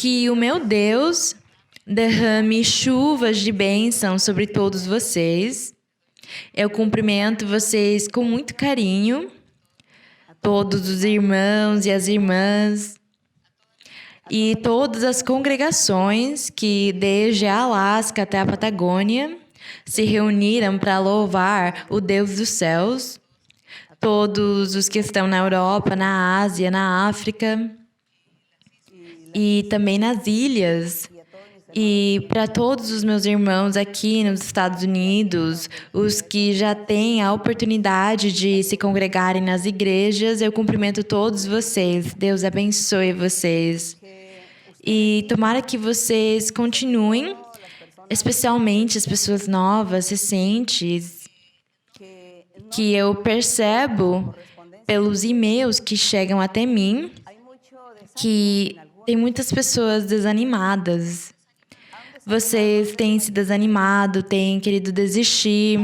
Que o meu Deus derrame chuvas de bênção sobre todos vocês. Eu cumprimento vocês com muito carinho, todos os irmãos e as irmãs, e todas as congregações que, desde a Alasca até a Patagônia, se reuniram para louvar o Deus dos céus. Todos os que estão na Europa, na Ásia, na África e também nas ilhas. E para todos os meus irmãos aqui nos Estados Unidos, os que já têm a oportunidade de se congregarem nas igrejas, eu cumprimento todos vocês. Deus abençoe vocês. E tomara que vocês continuem, especialmente as pessoas novas, recentes, que eu percebo pelos e-mails que chegam até mim, que tem muitas pessoas desanimadas. Vocês têm se desanimado, têm querido desistir,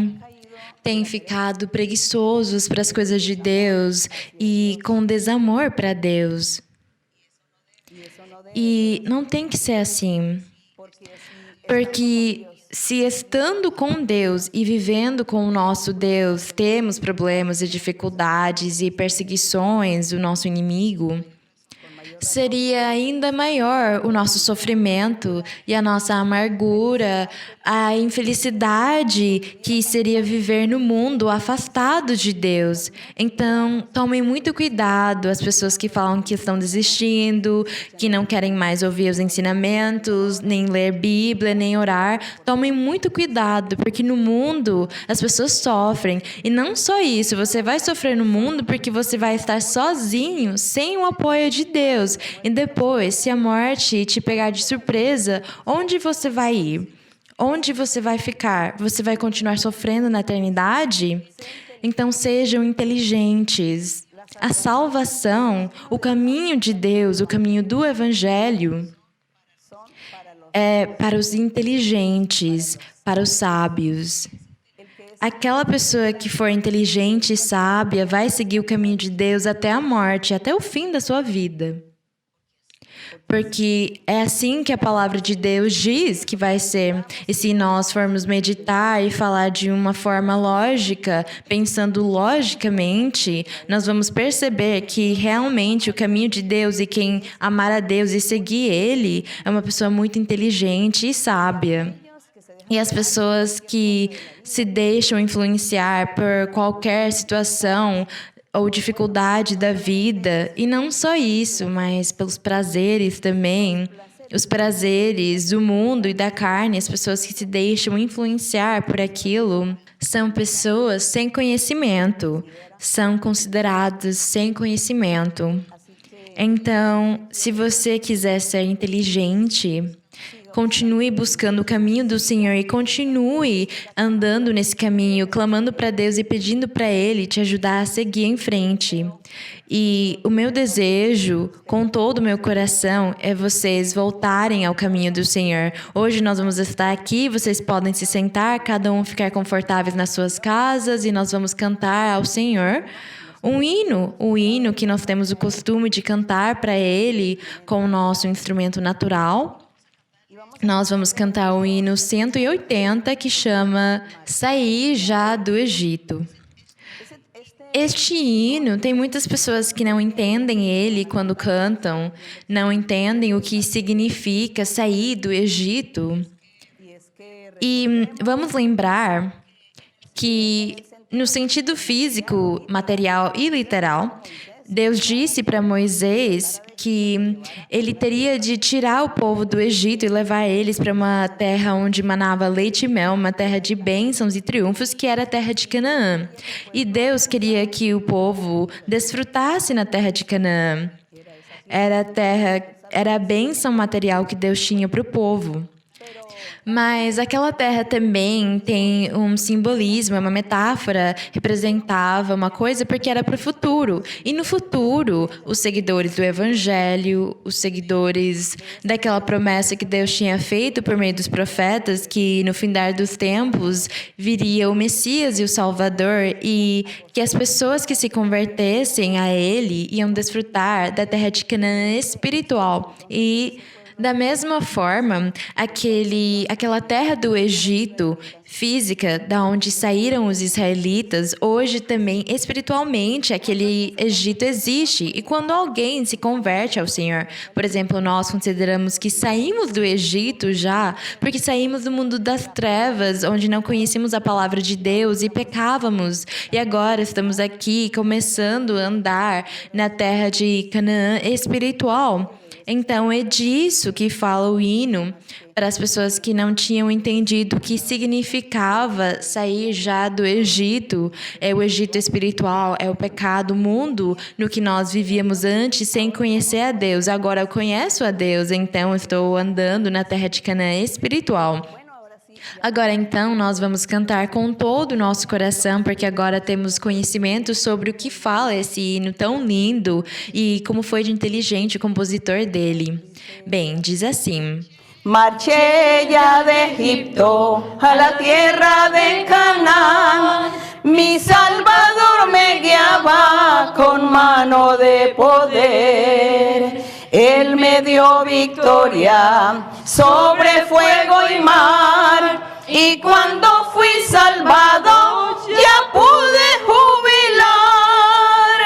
têm ficado preguiçosos para as coisas de Deus e com desamor para Deus. E não tem que ser assim, porque se estando com Deus e vivendo com o nosso Deus, temos problemas e dificuldades e perseguições do nosso inimigo, seria ainda maior o nosso sofrimento e a nossa amargura, a infelicidade que seria viver no mundo afastado de Deus. Então, tomem muito cuidado as pessoas que falam que estão desistindo, que não querem mais ouvir os ensinamentos, nem ler Bíblia, nem orar. Tomem muito cuidado, porque no mundo as pessoas sofrem. E não só isso, você vai sofrer no mundo porque você vai estar sozinho, sem o apoio de Deus. E depois, se a morte te pegar de surpresa, onde você vai ir? Onde você vai ficar? Você vai continuar sofrendo na eternidade? Então sejam inteligentes. A salvação, o caminho de Deus, o caminho do Evangelho, é para os inteligentes, para os sábios. Aquela pessoa que for inteligente e sábia vai seguir o caminho de Deus até a morte, até o fim da sua vida. Porque é assim que a palavra de Deus diz que vai ser. E se nós formos meditar e falar de uma forma lógica, pensando logicamente, nós vamos perceber que realmente o caminho de Deus e quem amar a Deus e seguir Ele é uma pessoa muito inteligente e sábia. E as pessoas que se deixam influenciar por qualquer situação ou dificuldade da vida, e não só isso, mas pelos prazeres também, os prazeres do mundo e da carne, as pessoas que se deixam influenciar por aquilo, são pessoas sem conhecimento, são consideradas sem conhecimento. Então, se você quiser ser inteligente, continue buscando o caminho do Senhor e continue andando nesse caminho, clamando para Deus e pedindo para Ele te ajudar a seguir em frente. E o meu desejo, com todo o meu coração, é vocês voltarem ao caminho do Senhor. Hoje nós vamos estar aqui, vocês podem se sentar, cada um ficar confortáveis nas suas casas e nós vamos cantar ao Senhor um hino que nós temos o costume de cantar para Ele com o nosso instrumento natural. Nós vamos cantar o hino 180, que chama Saí Já do Egito. Este hino, tem muitas pessoas que não entendem ele quando cantam, não entendem o que significa sair do Egito. E vamos lembrar que, no sentido físico, material e literal, Deus disse para Moisés que ele teria de tirar o povo do Egito e levar eles para uma terra onde manava leite e mel, uma terra de bênçãos e triunfos, que era a terra de Canaã. E Deus queria que o povo desfrutasse na terra de Canaã. Era a bênção material que Deus tinha para o povo. Mas aquela terra também tem um simbolismo, uma metáfora, representava uma coisa porque era para o futuro. E no futuro, os seguidores do Evangelho, os seguidores daquela promessa que Deus tinha feito por meio dos profetas, que no findar dos tempos viria o Messias e o Salvador, e que as pessoas que se convertessem a Ele iam desfrutar da terra de Canaã espiritual. E Da mesma forma, aquela terra do Egito, física, da onde saíram os israelitas, hoje também espiritualmente aquele Egito existe. E quando alguém se converte ao Senhor, por exemplo, nós consideramos que saímos do Egito já, porque saímos do mundo das trevas, onde não conhecíamos a palavra de Deus e pecávamos. E agora estamos aqui começando a andar na terra de Canaã espiritual. Então, é disso que fala o hino para as pessoas que não tinham entendido o que significava sair já do Egito. É o Egito espiritual, é o pecado, o mundo no que nós vivíamos antes sem conhecer a Deus. Agora eu conheço a Deus, então estou andando na terra de Canaã espiritual. Agora, então, nós vamos cantar com todo o nosso coração, porque agora temos conhecimento sobre o que fala esse hino tão lindo e como foi de inteligente o compositor dele. Bem, diz assim: Marché ya de Egipto a la tierra de Canaán, mi Salvador me guiaba con mano de poder. Él me dio victoria sobre fuego y mar, y cuando fui salvado ya pude jubilar.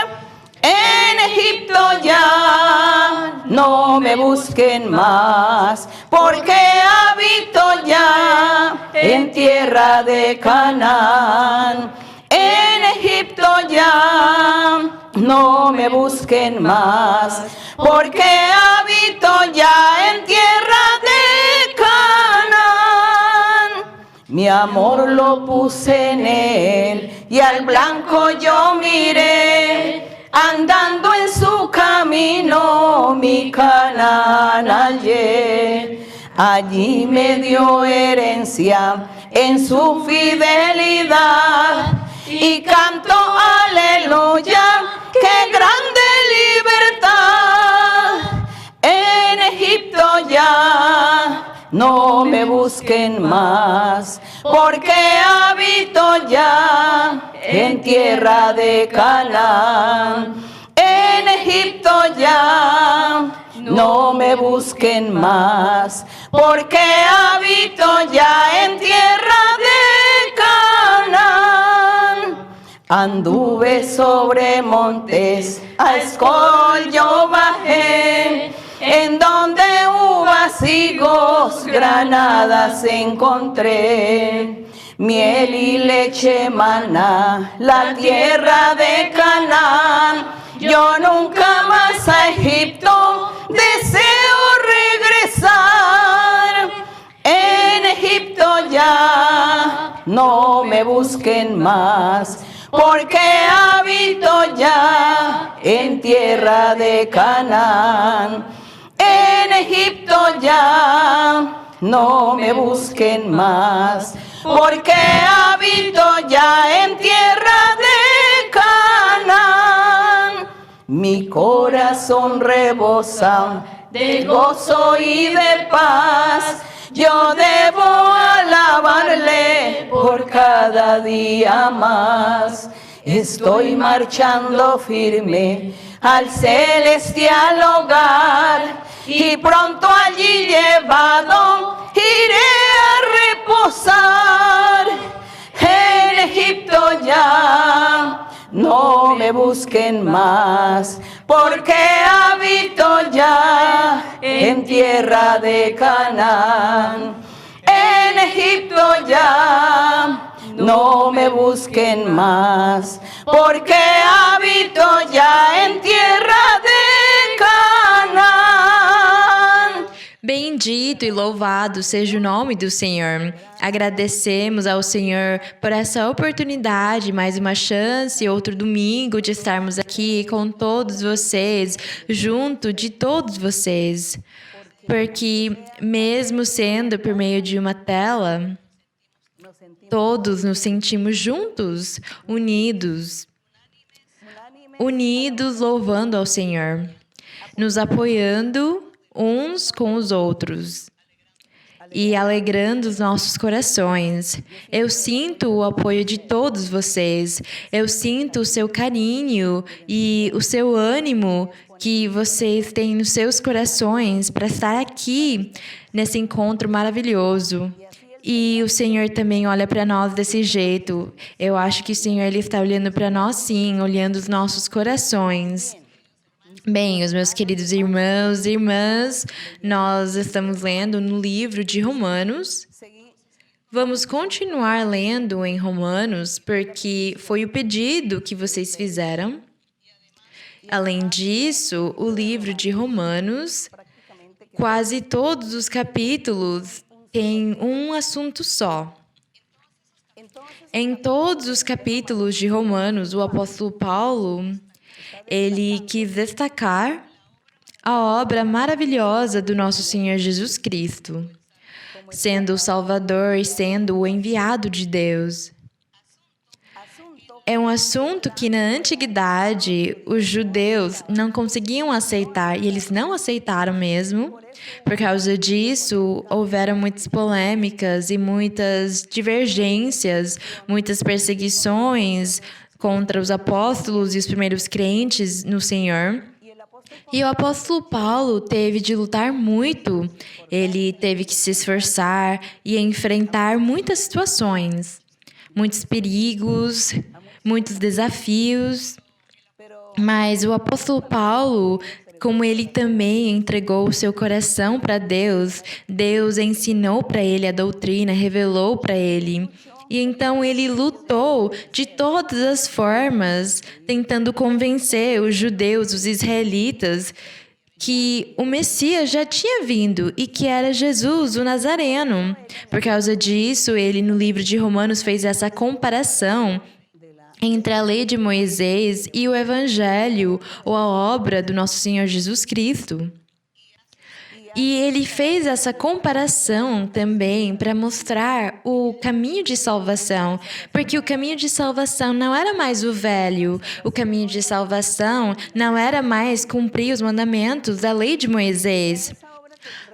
En Egipto ya no me busquen más, porque habito ya en tierra de Canaán. En Egipto ya no me busquen más, porque habito ya en tierra de Canaán. Mi amor lo puse en él y al blanco yo miré, andando en su camino mi Canaán hallé. Allí me dio herencia en su fidelidad, y canto aleluya, qué grande libertad. En Egipto ya no me busquen más, porque habito ya en tierra de Canaán. En Egipto ya no me busquen más, porque habito ya en tierra de Canaán. Anduve sobre montes, a Escol yo bajé, en donde uvas, higos, granadas encontré. Miel y leche maná, la tierra de Canaán. Yo nunca más a Egipto deseo regresar. En Egipto ya no me busquen más, porque habito ya en tierra de Canaán. En Egipto ya no me busquen más, porque habito ya en tierra de Canaán. Mi corazón rebosa de gozo y de paz. Yo debo alabarle por cada día más. Estoy marchando firme al celestial hogar, y pronto allí llevado iré a reposar. En Egipto ya no me busquen más, porque habito ya en tierra de Canaán. En Egipto ya no me busquen más, porque habito ya en tierra de Canaán. Bendito e louvado seja o nome do Senhor. Agradecemos ao Senhor por essa oportunidade, mais uma chance, outro domingo de estarmos aqui com todos vocês, junto de todos vocês. Porque mesmo sendo por meio de uma tela, todos nos sentimos juntos, unidos louvando ao Senhor, nos apoiando uns com os outros e alegrando os nossos corações. Eu sinto o apoio de todos vocês. Eu sinto o seu carinho e o seu ânimo que vocês têm nos seus corações para estar aqui nesse encontro maravilhoso. E o Senhor também olha para nós desse jeito. Eu acho que o Senhor ele está olhando para nós, sim, olhando os nossos corações. Bem, os meus queridos irmãos e irmãs, nós estamos lendo no livro de Romanos. Vamos continuar lendo em Romanos, porque foi o pedido que vocês fizeram. Além disso, o livro de Romanos, quase todos os capítulos têm um assunto só. Em todos os capítulos de Romanos, o apóstolo Paulo, ele quis destacar a obra maravilhosa do nosso Senhor Jesus Cristo, sendo o Salvador e sendo o enviado de Deus. É um assunto que na antiguidade os judeus não conseguiam aceitar, e eles não aceitaram mesmo. Por causa disso, houveram muitas polêmicas e muitas divergências, muitas perseguições contra os apóstolos e os primeiros crentes no Senhor. E o apóstolo Paulo teve de lutar muito, ele teve que se esforçar e enfrentar muitas situações, muitos perigos, muitos desafios. Mas o apóstolo Paulo, como ele também entregou o seu coração para Deus, Deus ensinou para ele a doutrina, revelou para ele. E então ele lutou de todas as formas, tentando convencer os judeus, os israelitas, que o Messias já tinha vindo e que era Jesus, o Nazareno. Por causa disso, ele no livro de Romanos fez essa comparação entre a lei de Moisés e o Evangelho, ou a obra do nosso Senhor Jesus Cristo. E ele fez essa comparação também para mostrar o caminho de salvação, porque o caminho de salvação não era mais o velho, o caminho de salvação não era mais cumprir os mandamentos da lei de Moisés.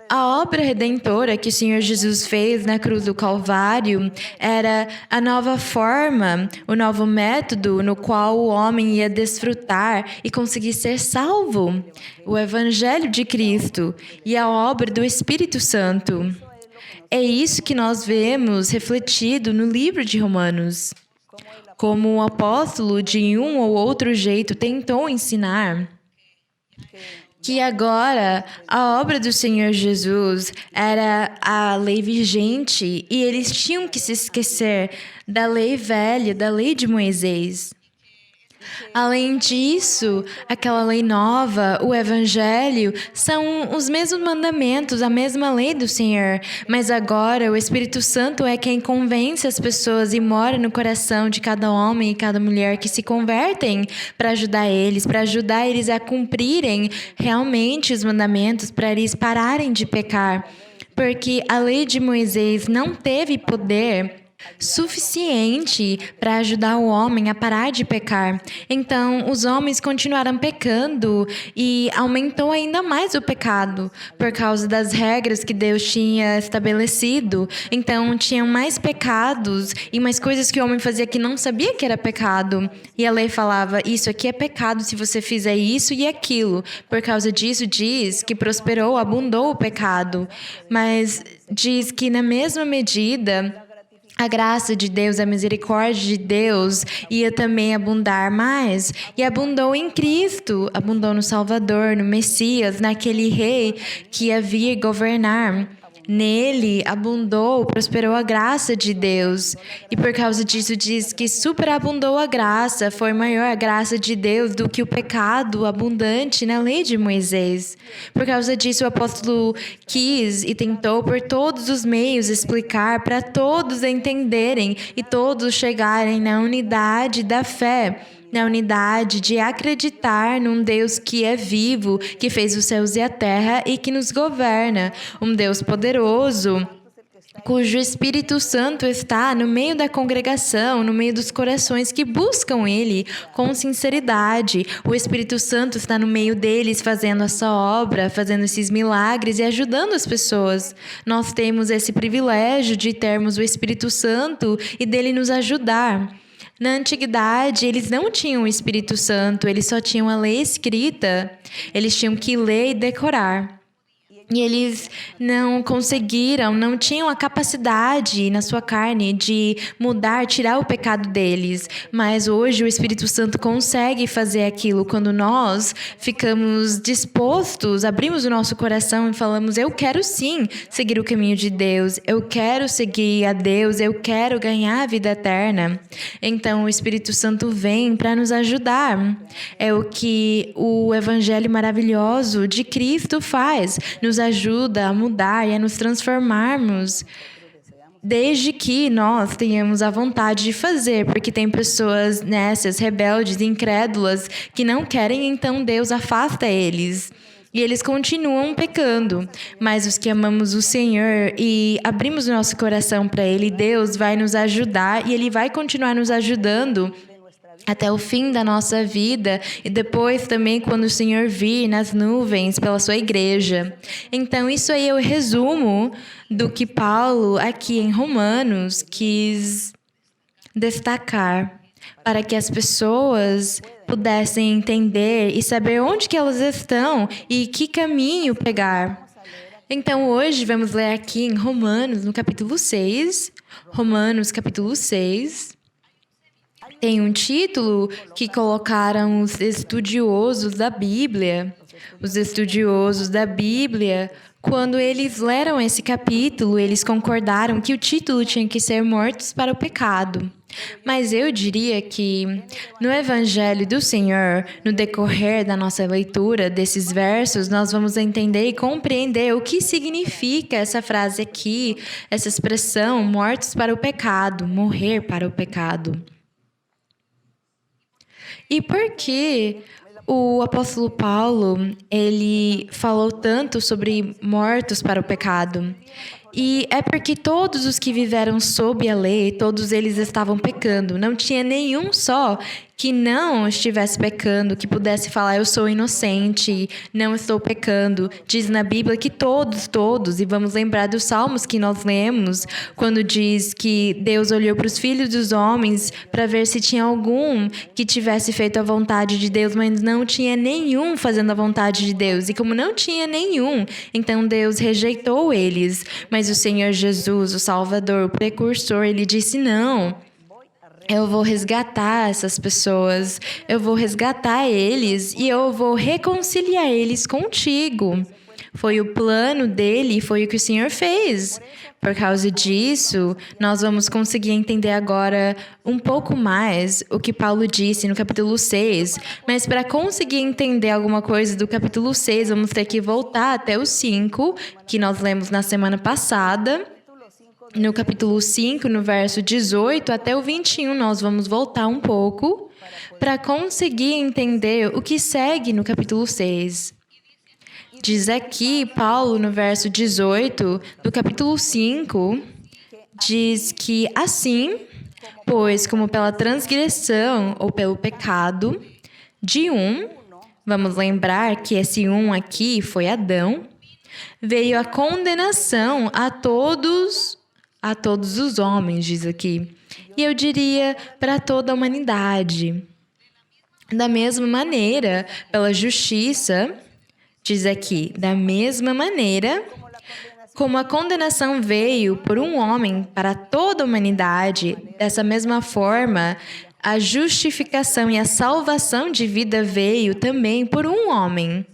A obra redentora que o Senhor Jesus fez na cruz do Calvário era a nova forma, o novo método no qual o homem ia desfrutar e conseguir ser salvo. O Evangelho de Cristo e a obra do Espírito Santo. É isso que nós vemos refletido no livro de Romanos. Como o apóstolo, de um ou outro jeito, tentou ensinar que agora a obra do Senhor Jesus era a lei vigente e eles tinham que se esquecer da lei velha, da lei de Moisés. Além disso, aquela lei nova, o Evangelho, são os mesmos mandamentos, a mesma lei do Senhor. Mas agora o Espírito Santo é quem convence as pessoas e mora no coração de cada homem e cada mulher que se convertem para ajudar eles a cumprirem realmente os mandamentos, para eles pararem de pecar. Porque a lei de Moisés não teve poder suficiente para ajudar o homem a parar de pecar. Então, os homens continuaram pecando e aumentou ainda mais o pecado por causa das regras que Deus tinha estabelecido. Então, tinham mais pecados e mais coisas que o homem fazia que não sabia que era pecado. E a lei falava, isso aqui é pecado se você fizer isso e aquilo. Por causa disso, diz que prosperou, abundou o pecado. Mas diz que na mesma medida a graça de Deus, a misericórdia de Deus ia também abundar mais. E abundou em Cristo, abundou no Salvador, no Messias, naquele rei que ia vir governar. Nele abundou, prosperou a graça de Deus. E por causa disso diz que superabundou a graça, foi maior a graça de Deus do que o pecado abundante na lei de Moisés. Por causa disso o apóstolo quis e tentou por todos os meios explicar para todos entenderem e todos chegarem na unidade da fé, na unidade de acreditar num Deus que é vivo, que fez os céus e a terra e que nos governa. Um Deus poderoso, cujo Espírito Santo está no meio da congregação, no meio dos corações que buscam Ele com sinceridade. O Espírito Santo está no meio deles, fazendo essa obra, fazendo esses milagres e ajudando as pessoas. Nós temos esse privilégio de termos o Espírito Santo e dele nos ajudar. Na antiguidade, eles não tinham o Espírito Santo, eles só tinham a lei escrita. Eles tinham que ler e decorar. E eles não conseguiram, não tinham a capacidade na sua carne de mudar, tirar o pecado deles. Mas hoje o Espírito Santo consegue fazer aquilo quando nós ficamos dispostos, abrimos o nosso coração e falamos: eu quero sim seguir o caminho de Deus, eu quero seguir a Deus, eu quero ganhar a vida eterna. Então o Espírito Santo vem para nos ajudar. É o que o Evangelho maravilhoso de Cristo faz, nos ajuda a mudar e a nos transformarmos, desde que nós tenhamos a vontade de fazer, porque tem pessoas nécias, rebeldes, incrédulas, que não querem, então Deus afasta eles. E eles continuam pecando. Mas os que amamos o Senhor e abrimos o nosso coração para Ele, Deus vai nos ajudar e Ele vai continuar nos ajudando até o fim da nossa vida e depois também quando o Senhor vir nas nuvens pela sua igreja. Então, isso aí é o resumo do que Paulo, aqui em Romanos, quis destacar para que as pessoas pudessem entender e saber onde que elas estão e que caminho pegar. Então, hoje vamos ler aqui em Romanos, no capítulo 6. Romanos, capítulo 6. Tem um título que colocaram os estudiosos da Bíblia. Os estudiosos da Bíblia, quando eles leram esse capítulo, eles concordaram que o título tinha que ser Mortos para o Pecado. Mas eu diria que no Evangelho do Senhor, no decorrer da nossa leitura desses versos, nós vamos entender e compreender o que significa essa frase aqui, essa expressão, mortos para o pecado, morrer para o pecado. E por que o apóstolo Paulo, ele falou tanto sobre mortos para o pecado? E é porque todos os que viveram sob a lei, todos eles estavam pecando. Não tinha nenhum só que não estivesse pecando, que pudesse falar: eu sou inocente, não estou pecando. Diz na Bíblia que todos, e vamos lembrar dos salmos que nós lemos, quando diz que Deus olhou para os filhos dos homens para ver se tinha algum que tivesse feito a vontade de Deus, mas não tinha nenhum fazendo a vontade de Deus. E como não tinha nenhum, então Deus rejeitou eles. Mas o Senhor Jesus, o Salvador, o precursor, ele disse: não, eu vou resgatar essas pessoas, eu vou resgatar eles e eu vou reconciliar eles contigo. Foi o plano dele, foi o que o Senhor fez. Por causa disso, nós vamos conseguir entender agora um pouco mais o que Paulo disse no capítulo 6. Mas para conseguir entender alguma coisa do capítulo 6, vamos ter que voltar até o 5, que nós lemos na semana passada. No capítulo 5, no verso 18 até o 21, nós vamos voltar um pouco para conseguir entender o que segue no capítulo 6. Diz aqui, Paulo, no verso 18 do capítulo 5, diz que assim, pois como pela transgressão ou pelo pecado de um, vamos lembrar que esse um aqui foi Adão, veio a condenação a todos os homens, diz aqui. E eu diria para toda a humanidade. Da mesma maneira, pela justiça, diz aqui, da mesma maneira, como a condenação veio por um homem para toda a humanidade, dessa mesma forma, a justificação e a salvação de vida veio também por um homem.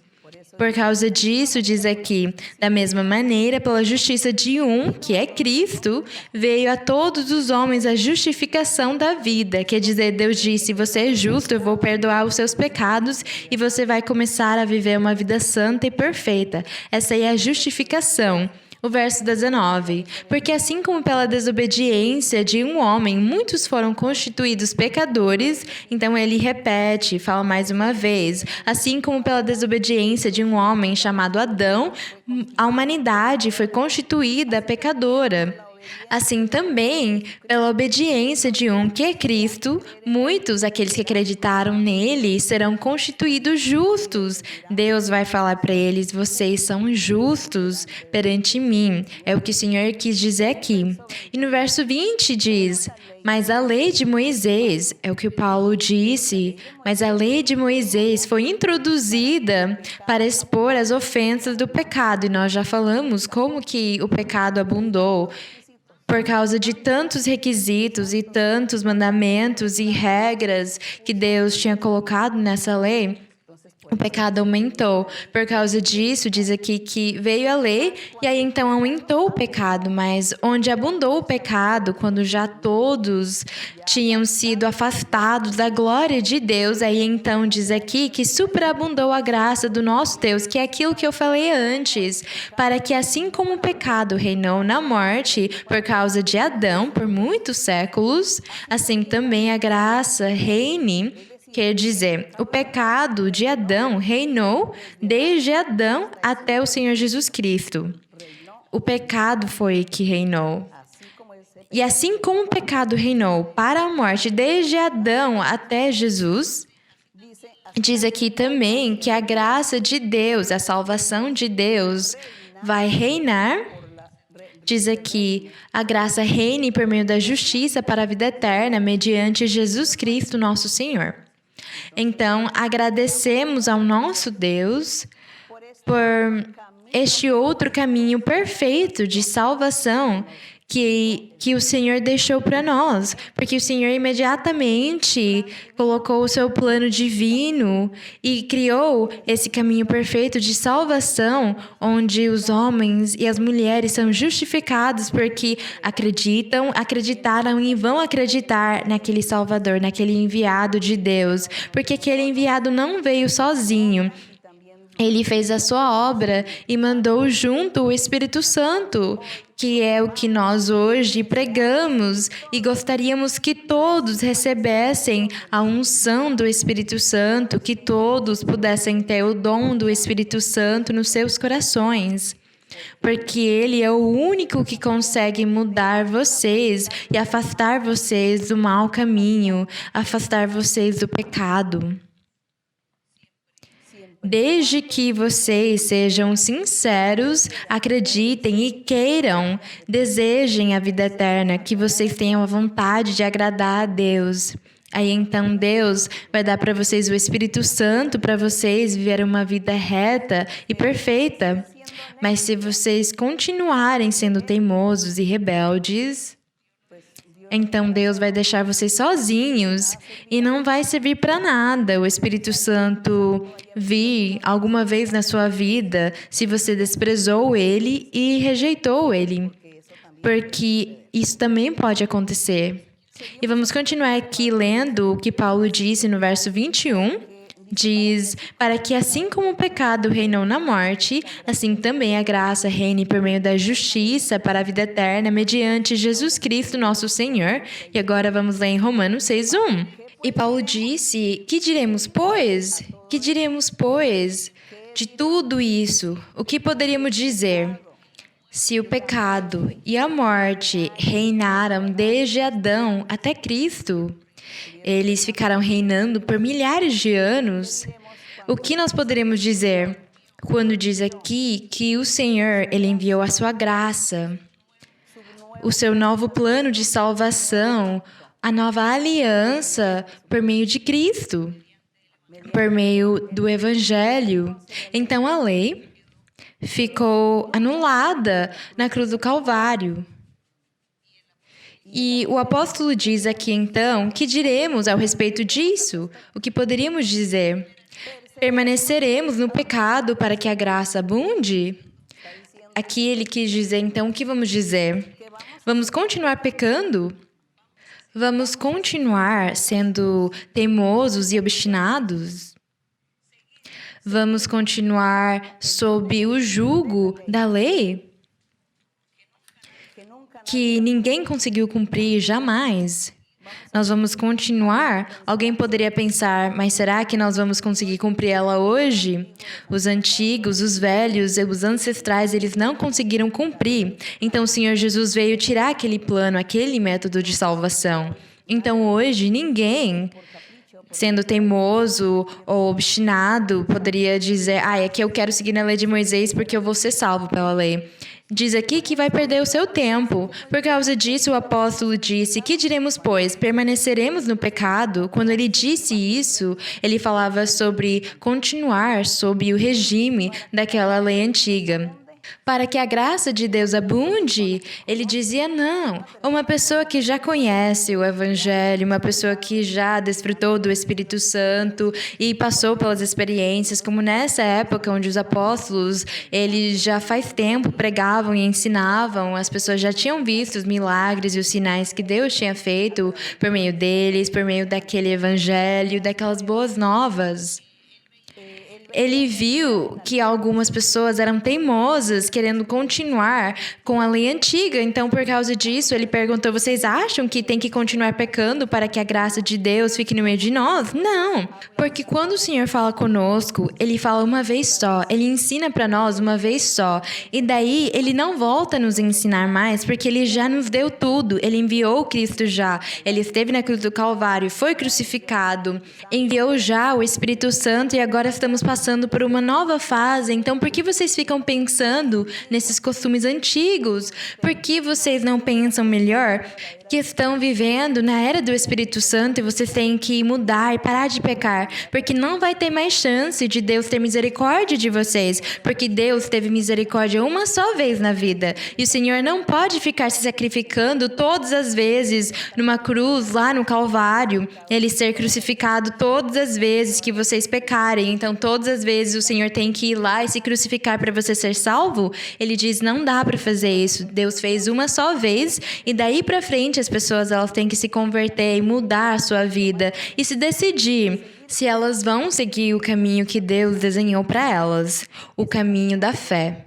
Por causa disso, diz aqui, da mesma maneira, pela justiça de um, que é Cristo, veio a todos os homens a justificação da vida. Quer dizer, Deus disse: você é justo, eu vou perdoar os seus pecados e você vai começar a viver uma vida santa e perfeita. Essa aí é a justificação. O verso 19. Porque assim como pela desobediência de um homem, muitos foram constituídos pecadores, então ele repete, fala mais uma vez. Assim como pela desobediência de um homem chamado Adão, a humanidade foi constituída pecadora. Assim também, pela obediência de um que é Cristo, muitos, aqueles que acreditaram nele, serão constituídos justos. Deus vai falar para eles: vocês são justos perante mim. É o que o Senhor quis dizer aqui. E no verso 20 diz: mas a lei de Moisés, é o que o Paulo disse, mas a lei de Moisés foi introduzida para expor as ofensas do pecado. E nós já falamos como que o pecado abundou por causa de tantos requisitos e tantos mandamentos e regras que Deus tinha colocado nessa lei. O pecado aumentou. Por causa disso, diz aqui que veio a lei e aí então aumentou o pecado. Mas onde abundou o pecado, quando já todos tinham sido afastados da glória de Deus, aí então diz aqui que superabundou a graça do nosso Deus, que é aquilo que eu falei antes, para que assim como o pecado reinou na morte por causa de Adão por muitos séculos, assim também a graça reine. Quer dizer, o pecado de Adão reinou desde Adão até o Senhor Jesus Cristo. O pecado foi que reinou. E assim como o pecado reinou para a morte desde Adão até Jesus, diz aqui também que a graça de Deus, a salvação de Deus vai reinar. Diz aqui, a graça reine por meio da justiça para a vida eterna mediante Jesus Cristo, nosso Senhor. Então, agradecemos ao nosso Deus por este outro caminho perfeito de salvação que o Senhor deixou para nós, porque o Senhor imediatamente colocou o seu plano divino e criou esse caminho perfeito de salvação, onde os homens e as mulheres são justificados porque acreditaram e vão acreditar naquele Salvador, naquele enviado de Deus, porque aquele enviado não veio sozinho. Ele fez a sua obra e mandou junto o Espírito Santo, que é o que nós hoje pregamos e gostaríamos que todos recebessem a unção do Espírito Santo, que todos pudessem ter o dom do Espírito Santo nos seus corações. Porque Ele é o único que consegue mudar vocês e afastar vocês do mau caminho, afastar vocês do pecado. Desde que vocês sejam sinceros, acreditem e queiram, desejem a vida eterna, que vocês tenham a vontade de agradar a Deus. Aí então Deus vai dar para vocês o Espírito Santo para vocês viverem uma vida reta e perfeita. Mas se vocês continuarem sendo teimosos e rebeldes, então Deus vai deixar vocês sozinhos e não vai servir para nada o Espírito Santo vir alguma vez na sua vida se você desprezou Ele e rejeitou Ele. Porque isso também pode acontecer. E vamos continuar aqui lendo o que Paulo disse no verso 21. Diz, para que assim como o pecado reinou na morte, assim também a graça reine por meio da justiça para a vida eterna, mediante Jesus Cristo, nosso Senhor. E agora vamos ler em Romanos 6:1. E Paulo disse, que diremos, pois? Que diremos, pois? De tudo isso, o que poderíamos dizer? Se o pecado e a morte reinaram desde Adão até Cristo, eles ficaram reinando por milhares de anos. O que nós poderemos dizer quando diz aqui que o Senhor, Ele enviou a sua graça, o seu novo plano de salvação, a nova aliança por meio de Cristo, por meio do Evangelho. Então a lei ficou anulada na cruz do Calvário. E o apóstolo diz aqui, então, que diremos ao respeito disso? O que poderíamos dizer? Permaneceremos no pecado para que a graça abunde? Aqui ele quis dizer, então, o que vamos dizer? Vamos continuar pecando? Vamos continuar sendo teimosos e obstinados? Vamos continuar sob o jugo da lei? Que ninguém conseguiu cumprir jamais. Nós vamos continuar? Alguém poderia pensar, mas será que nós vamos conseguir cumprir ela hoje? Os antigos, os velhos, os ancestrais, eles não conseguiram cumprir. Então o Senhor Jesus veio tirar aquele plano, aquele método de salvação. Então hoje ninguém, sendo teimoso ou obstinado, poderia dizer, é que eu quero seguir na lei de Moisés porque eu vou ser salvo pela lei. Diz aqui que vai perder o seu tempo. Por causa disso, o apóstolo disse, que diremos, pois? Permaneceremos no pecado? Quando ele disse isso, ele falava sobre continuar sob o regime daquela lei antiga. Para que a graça de Deus abunde, ele dizia não. Uma pessoa que já conhece o Evangelho, uma pessoa que já desfrutou do Espírito Santo e passou pelas experiências, como nessa época onde os apóstolos, eles já faz tempo pregavam e ensinavam, as pessoas já tinham visto os milagres e os sinais que Deus tinha feito por meio deles, por meio daquele Evangelho, daquelas boas novas. Ele viu que algumas pessoas eram teimosas, querendo continuar com a lei antiga. Então, por causa disso, ele perguntou, vocês acham que tem que continuar pecando para que a graça de Deus fique no meio de nós? Não, porque quando o Senhor fala conosco, ele fala uma vez só, ele ensina para nós uma vez só. E daí, ele não volta a nos ensinar mais, porque ele já nos deu tudo. Ele enviou Cristo já. Ele esteve na cruz do Calvário, foi crucificado, enviou já o Espírito Santo e agora estamos passando por uma nova fase. Então, por que vocês ficam pensando nesses costumes antigos? Por que vocês não pensam melhor que estão vivendo na era do Espírito Santo e vocês têm que mudar e parar de pecar? Porque não vai ter mais chance de Deus ter misericórdia de vocês, porque Deus teve misericórdia uma só vez na vida. E o Senhor não pode ficar se sacrificando todas as vezes numa cruz lá no Calvário, ele ser crucificado todas as vezes que vocês pecarem. Então, todas as vezes o Senhor tem que ir lá e se crucificar para você ser salvo? Ele diz, não dá para fazer isso. Deus fez uma só vez e daí para frente as pessoas elas têm que se converter e mudar a sua vida e se decidir se elas vão seguir o caminho que Deus desenhou para elas, o caminho da fé.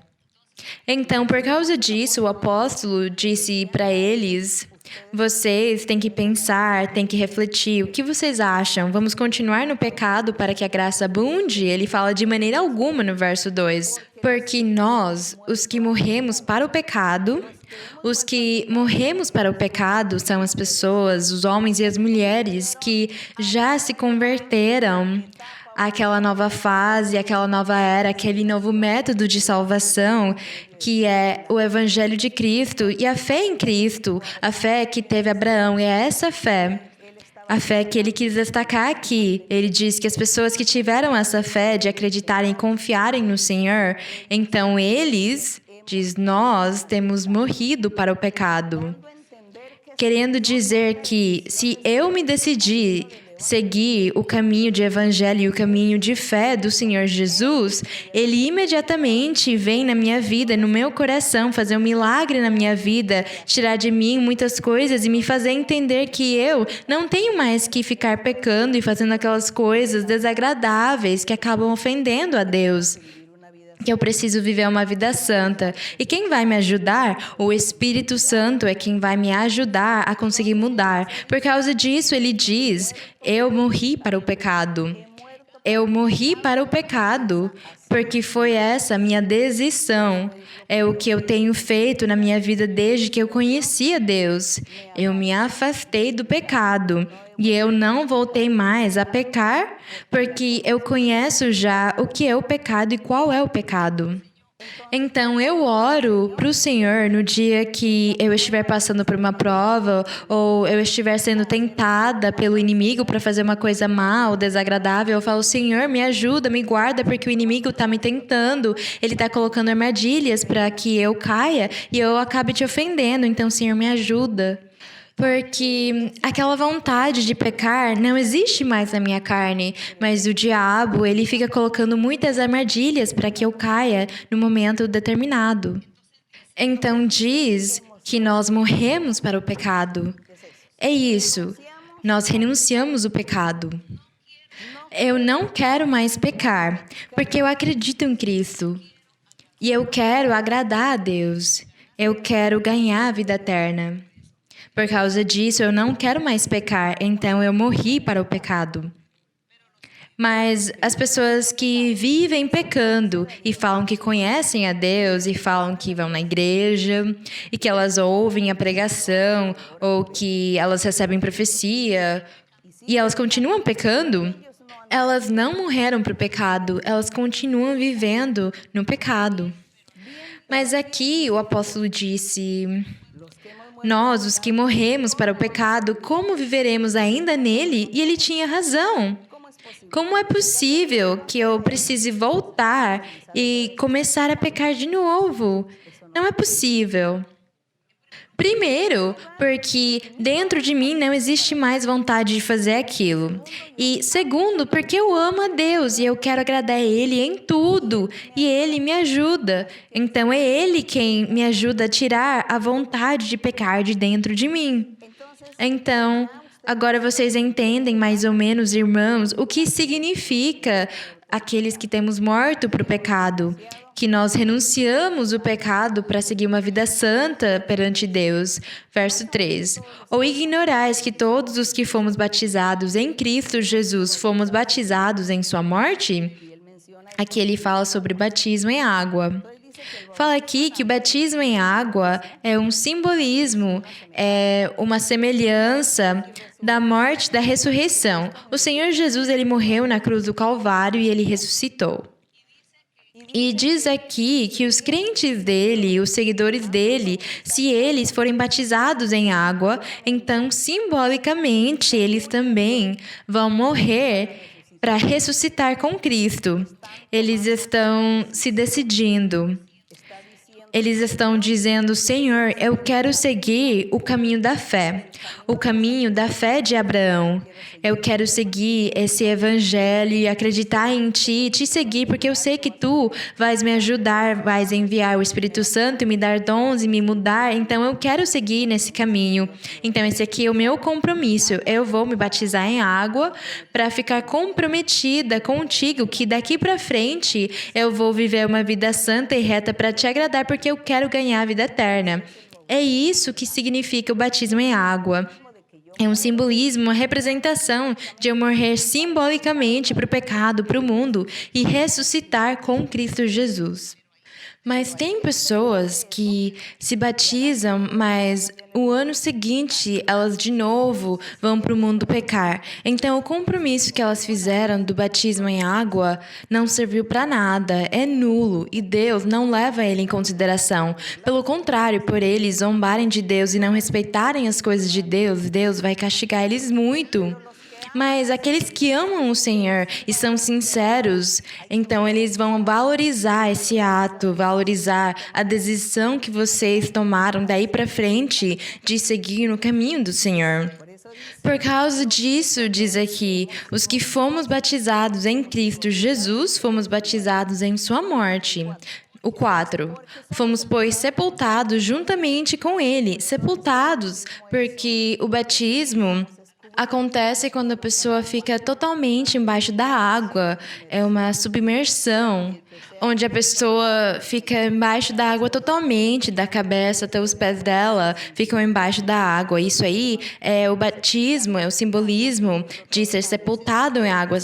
Então, por causa disso, o apóstolo disse para eles, vocês têm que pensar, têm que refletir. O que vocês acham? Vamos continuar no pecado para que a graça abunde? Ele fala de maneira alguma no verso 2. Porque nós, os que morremos para o pecado, são as pessoas, os homens e as mulheres que já se converteram àquela nova fase, àquela nova era, aquele novo método de salvação, que é o Evangelho de Cristo e a fé em Cristo, a fé que teve Abraão, e é essa fé. A fé que ele quis destacar aqui. Ele diz que as pessoas que tiveram essa fé de acreditarem e confiarem no Senhor, então eles, diz, nós temos morrido para o pecado. Querendo dizer que se eu me decidir seguir o caminho de evangelho e o caminho de fé do Senhor Jesus, Ele imediatamente vem na minha vida, no meu coração, fazer um milagre na minha vida, tirar de mim muitas coisas e me fazer entender que eu não tenho mais que ficar pecando e fazendo aquelas coisas desagradáveis que acabam ofendendo a Deus. Que eu preciso viver uma vida santa. E quem vai me ajudar? O Espírito Santo é quem vai me ajudar a conseguir mudar. Por causa disso, ele diz, eu morri para o pecado. Eu morri para o pecado, porque foi essa a minha decisão. É o que eu tenho feito na minha vida desde que eu conhecia Deus. Eu me afastei do pecado. E eu não voltei mais a pecar, porque eu conheço já o que é o pecado e qual é o pecado. Então, eu oro para o Senhor no dia que eu estiver passando por uma prova ou eu estiver sendo tentada pelo inimigo para fazer uma coisa má ou desagradável. Eu falo, Senhor, me ajuda, me guarda, porque o inimigo está me tentando. Ele está colocando armadilhas para que eu caia e eu acabe te ofendendo. Então, Senhor, me ajuda. Porque aquela vontade de pecar não existe mais na minha carne, mas o diabo, ele fica colocando muitas armadilhas para que eu caia no momento determinado. Então diz que nós morremos para o pecado. É isso, nós renunciamos o pecado. Eu não quero mais pecar, porque eu acredito em Cristo. E eu quero agradar a Deus. Eu quero ganhar a vida eterna. Por causa disso, eu não quero mais pecar, então eu morri para o pecado. Mas as pessoas que vivem pecando e falam que conhecem a Deus e falam que vão na igreja e que elas ouvem a pregação ou que elas recebem profecia e elas continuam pecando, elas não morreram para o pecado, elas continuam vivendo no pecado. Mas aqui o apóstolo disse: nós, os que morremos para o pecado, como viveremos ainda nele? E ele tinha razão. Como é possível que eu precise voltar e começar a pecar de novo? Não é possível. Primeiro, porque dentro de mim não existe mais vontade de fazer aquilo. E segundo, porque eu amo a Deus e eu quero agradar a Ele em tudo. E Ele me ajuda. Então é Ele quem me ajuda a tirar a vontade de pecar de dentro de mim. Então, agora vocês entendem mais ou menos, irmãos, o que significa aqueles que temos morto para o pecado, que nós renunciamos o pecado para seguir uma vida santa perante Deus. Verso 3. Ou ignorais que todos os que fomos batizados em Cristo Jesus fomos batizados em sua morte? Aqui ele fala sobre batismo em água. Fala aqui que o batismo em água é um simbolismo, é uma semelhança da morte e da ressurreição. O Senhor Jesus, ele morreu na cruz do Calvário e ele ressuscitou. E diz aqui que os crentes dele, os seguidores dele, se eles forem batizados em água, então simbolicamente eles também vão morrer para ressuscitar com Cristo. Eles estão se decidindo. Eles estão dizendo: Senhor, eu quero seguir o caminho da fé de Abraão. Eu quero seguir esse evangelho e acreditar em Ti, Te seguir, porque eu sei que Tu vais me ajudar, vais enviar o Espírito Santo e me dar dons e me mudar, então eu quero seguir nesse caminho. Então esse aqui é o meu compromisso. Eu vou me batizar em água para ficar comprometida contigo, que daqui para frente eu vou viver uma vida santa e reta para Te agradar, porque eu quero ganhar a vida eterna. É isso que significa o batismo em água. É um simbolismo, uma representação de eu morrer simbolicamente para o pecado, para o mundo e ressuscitar com Cristo Jesus. Mas tem pessoas que se batizam, mas o ano seguinte elas de novo vão para o mundo pecar. Então o compromisso que elas fizeram do batismo em água não serviu para nada, é nulo e Deus não leva ele em consideração. Pelo contrário, por eles zombarem de Deus e não respeitarem as coisas de Deus, Deus vai castigar eles muito. Mas aqueles que amam o Senhor e são sinceros, então eles vão valorizar esse ato, valorizar a decisão que vocês tomaram daí para frente de seguir no caminho do Senhor. Por causa disso, diz aqui, os que fomos batizados em Cristo Jesus, fomos batizados em sua morte. O 4. Fomos, pois, sepultados juntamente com Ele. Sepultados, porque o batismo acontece quando a pessoa fica totalmente embaixo da água. É uma submersão, onde a pessoa fica embaixo da água totalmente, da cabeça até os pés dela ficam embaixo da água. Isso aí é o batismo, é o simbolismo de ser sepultado em água,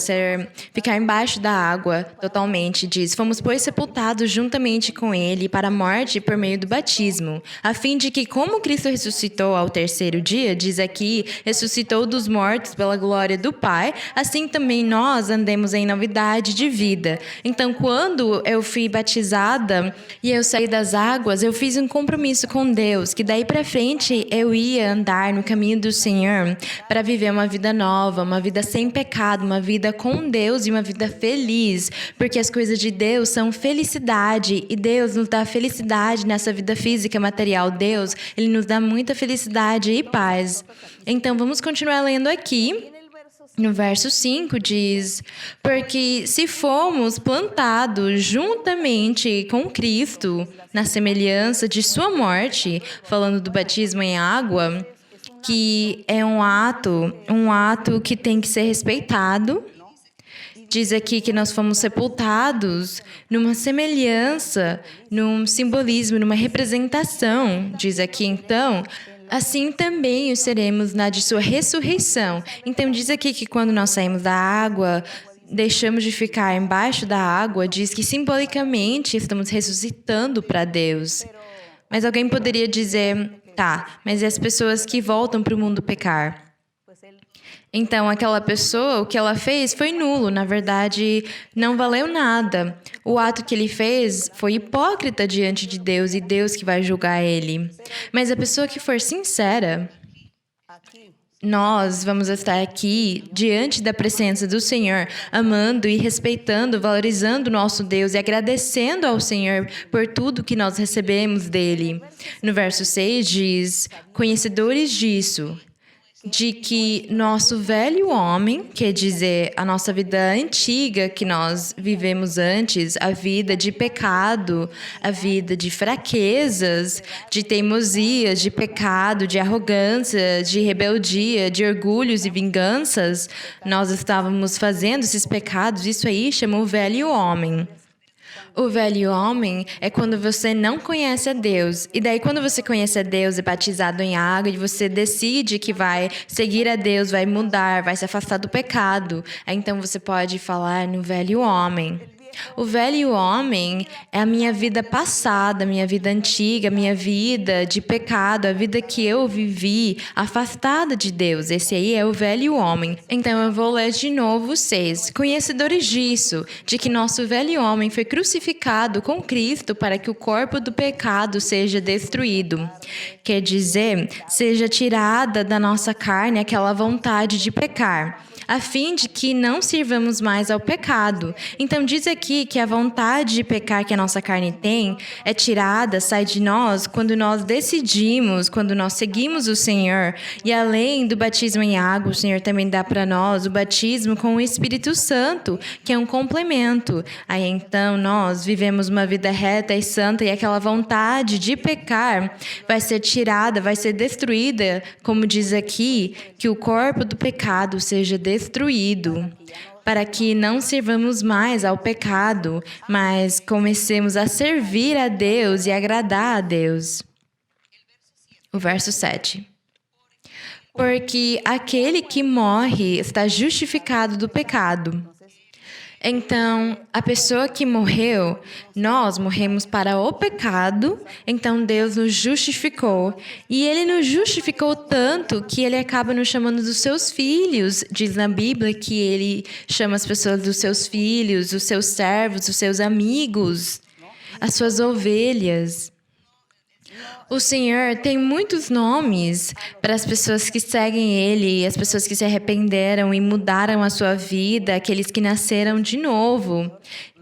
ficar embaixo da água totalmente. Diz: fomos, pois, sepultados juntamente com Ele para a morte por meio do batismo, a fim de que, como Cristo ressuscitou ao terceiro dia, diz aqui, ressuscitou dos mortos pela glória do Pai, assim também nós andemos em novidade de vida. Então, quando eu fui batizada e eu saí das águas, eu fiz um compromisso com Deus, que daí para frente eu ia andar no caminho do Senhor para viver uma vida nova, uma vida sem pecado, uma vida com Deus e uma vida feliz, porque as coisas de Deus são felicidade e Deus nos dá felicidade nessa vida física material. Deus, Ele nos dá muita felicidade e paz. Então, vamos continuar lendo aqui. No verso 5 diz: porque se fomos plantados juntamente com Cristo na semelhança de sua morte, falando do batismo em água, que é um ato que tem que ser respeitado. Diz aqui que nós fomos sepultados numa semelhança, num simbolismo, numa representação. Diz aqui, então, assim também o seremos na de sua ressurreição. Então diz aqui que quando nós saímos da água, deixamos de ficar embaixo da água, diz que simbolicamente estamos ressuscitando para Deus. Mas alguém poderia dizer, tá, mas e as pessoas que voltam para o mundo pecar? Então, aquela pessoa, o que ela fez foi nulo, na verdade, não valeu nada. O ato que ele fez foi hipócrita diante de Deus e Deus que vai julgar ele. Mas a pessoa que for sincera, nós vamos estar aqui diante da presença do Senhor, amando e respeitando, valorizando o nosso Deus e agradecendo ao Senhor por tudo que nós recebemos dele. No verso 6 diz, conhecedores disso, de que nosso velho homem, quer dizer, a nossa vida antiga que nós vivemos antes, a vida de pecado, a vida de fraquezas, de teimosias, de pecado, de arrogância, de rebeldia, de orgulhos e vinganças, nós estávamos fazendo esses pecados, isso aí chama o velho homem. O velho homem é quando você não conhece a Deus. E daí, quando você conhece a Deus, é batizado em água e você decide que vai seguir a Deus, vai mudar, vai se afastar do pecado. Aí, então, você pode falar no velho homem. O velho homem é a minha vida passada, a minha vida antiga, a minha vida de pecado, a vida que eu vivi afastada de Deus. Esse aí é o velho homem. Então eu vou ler de novo 6. Conhecedores disso, de que nosso velho homem foi crucificado com Cristo para que o corpo do pecado seja destruído. Quer dizer, seja tirada da nossa carne aquela vontade de pecar, a fim de que não sirvamos mais ao pecado. Então diz aqui que a vontade de pecar que a nossa carne tem é tirada, sai de nós, quando nós decidimos, quando nós seguimos o Senhor. E além do batismo em água, o Senhor também dá para nós o batismo com o Espírito Santo, que é um complemento. Aí então nós vivemos uma vida reta e santa e aquela vontade de pecar vai ser tirada, vai ser destruída, como diz aqui, que o corpo do pecado seja destruído, para que não sirvamos mais ao pecado, mas comecemos a servir a Deus e agradar a Deus. O verso 7. Porque aquele que morre está justificado do pecado. Então, a pessoa que morreu, nós morremos para o pecado, então Deus nos justificou. E Ele nos justificou tanto que Ele acaba nos chamando dos seus filhos. Diz na Bíblia que Ele chama as pessoas dos seus filhos, os seus servos, os seus amigos, as suas ovelhas. O Senhor tem muitos nomes para as pessoas que seguem Ele, as pessoas que se arrependeram e mudaram a sua vida, aqueles que nasceram de novo.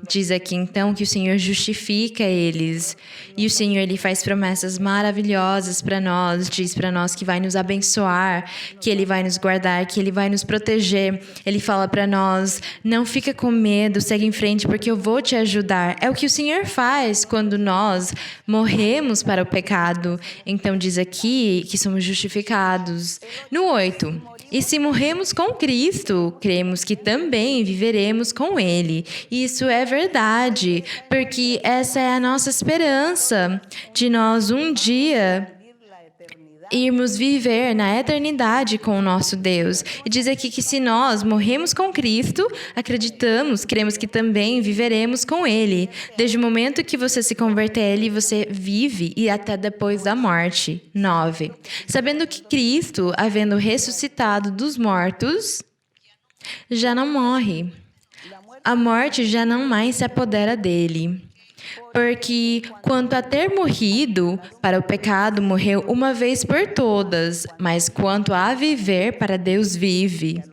Diz aqui, então, que o Senhor justifica eles. E o Senhor, Ele faz promessas maravilhosas para nós. Diz para nós que vai nos abençoar, que Ele vai nos guardar, que Ele vai nos proteger. Ele fala para nós, não fica com medo, segue em frente, porque eu vou te ajudar. É o que o Senhor faz quando nós morremos para o pecado. Então, diz aqui que somos justificados. No 8. E se morremos com Cristo, cremos que também viveremos com Ele. Isso é verdade, porque essa é a nossa esperança de nós um dia irmos viver na eternidade com o nosso Deus. E diz aqui que se nós morremos com Cristo, acreditamos, cremos que também viveremos com Ele. Desde o momento que você se converte a Ele, você vive e até depois da morte. 9. Sabendo que Cristo, havendo ressuscitado dos mortos, já não morre. A morte já não mais se apodera dele. Porque, quanto a ter morrido para o pecado, morreu uma vez por todas, mas quanto a viver, para Deus vive.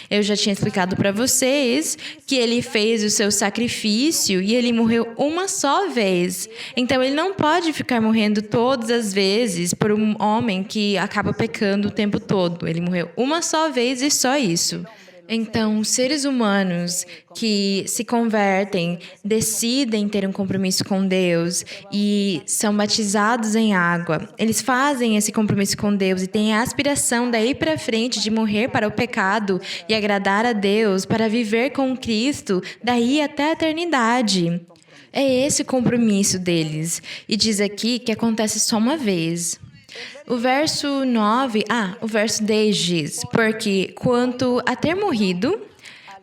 Eu já tinha explicado para vocês que ele fez o seu sacrifício e ele morreu uma só vez. Então, ele não pode ficar morrendo todas as vezes por um homem que acaba pecando o tempo todo. Ele morreu uma só vez e só isso. Então, seres humanos que se convertem, decidem ter um compromisso com Deus e são batizados em água, eles fazem esse compromisso com Deus e têm a aspiração daí para frente de morrer para o pecado e agradar a Deus para viver com Cristo daí até a eternidade. É esse o compromisso deles. E diz aqui que acontece só uma vez. O verso 10 diz: porque quanto a ter morrido,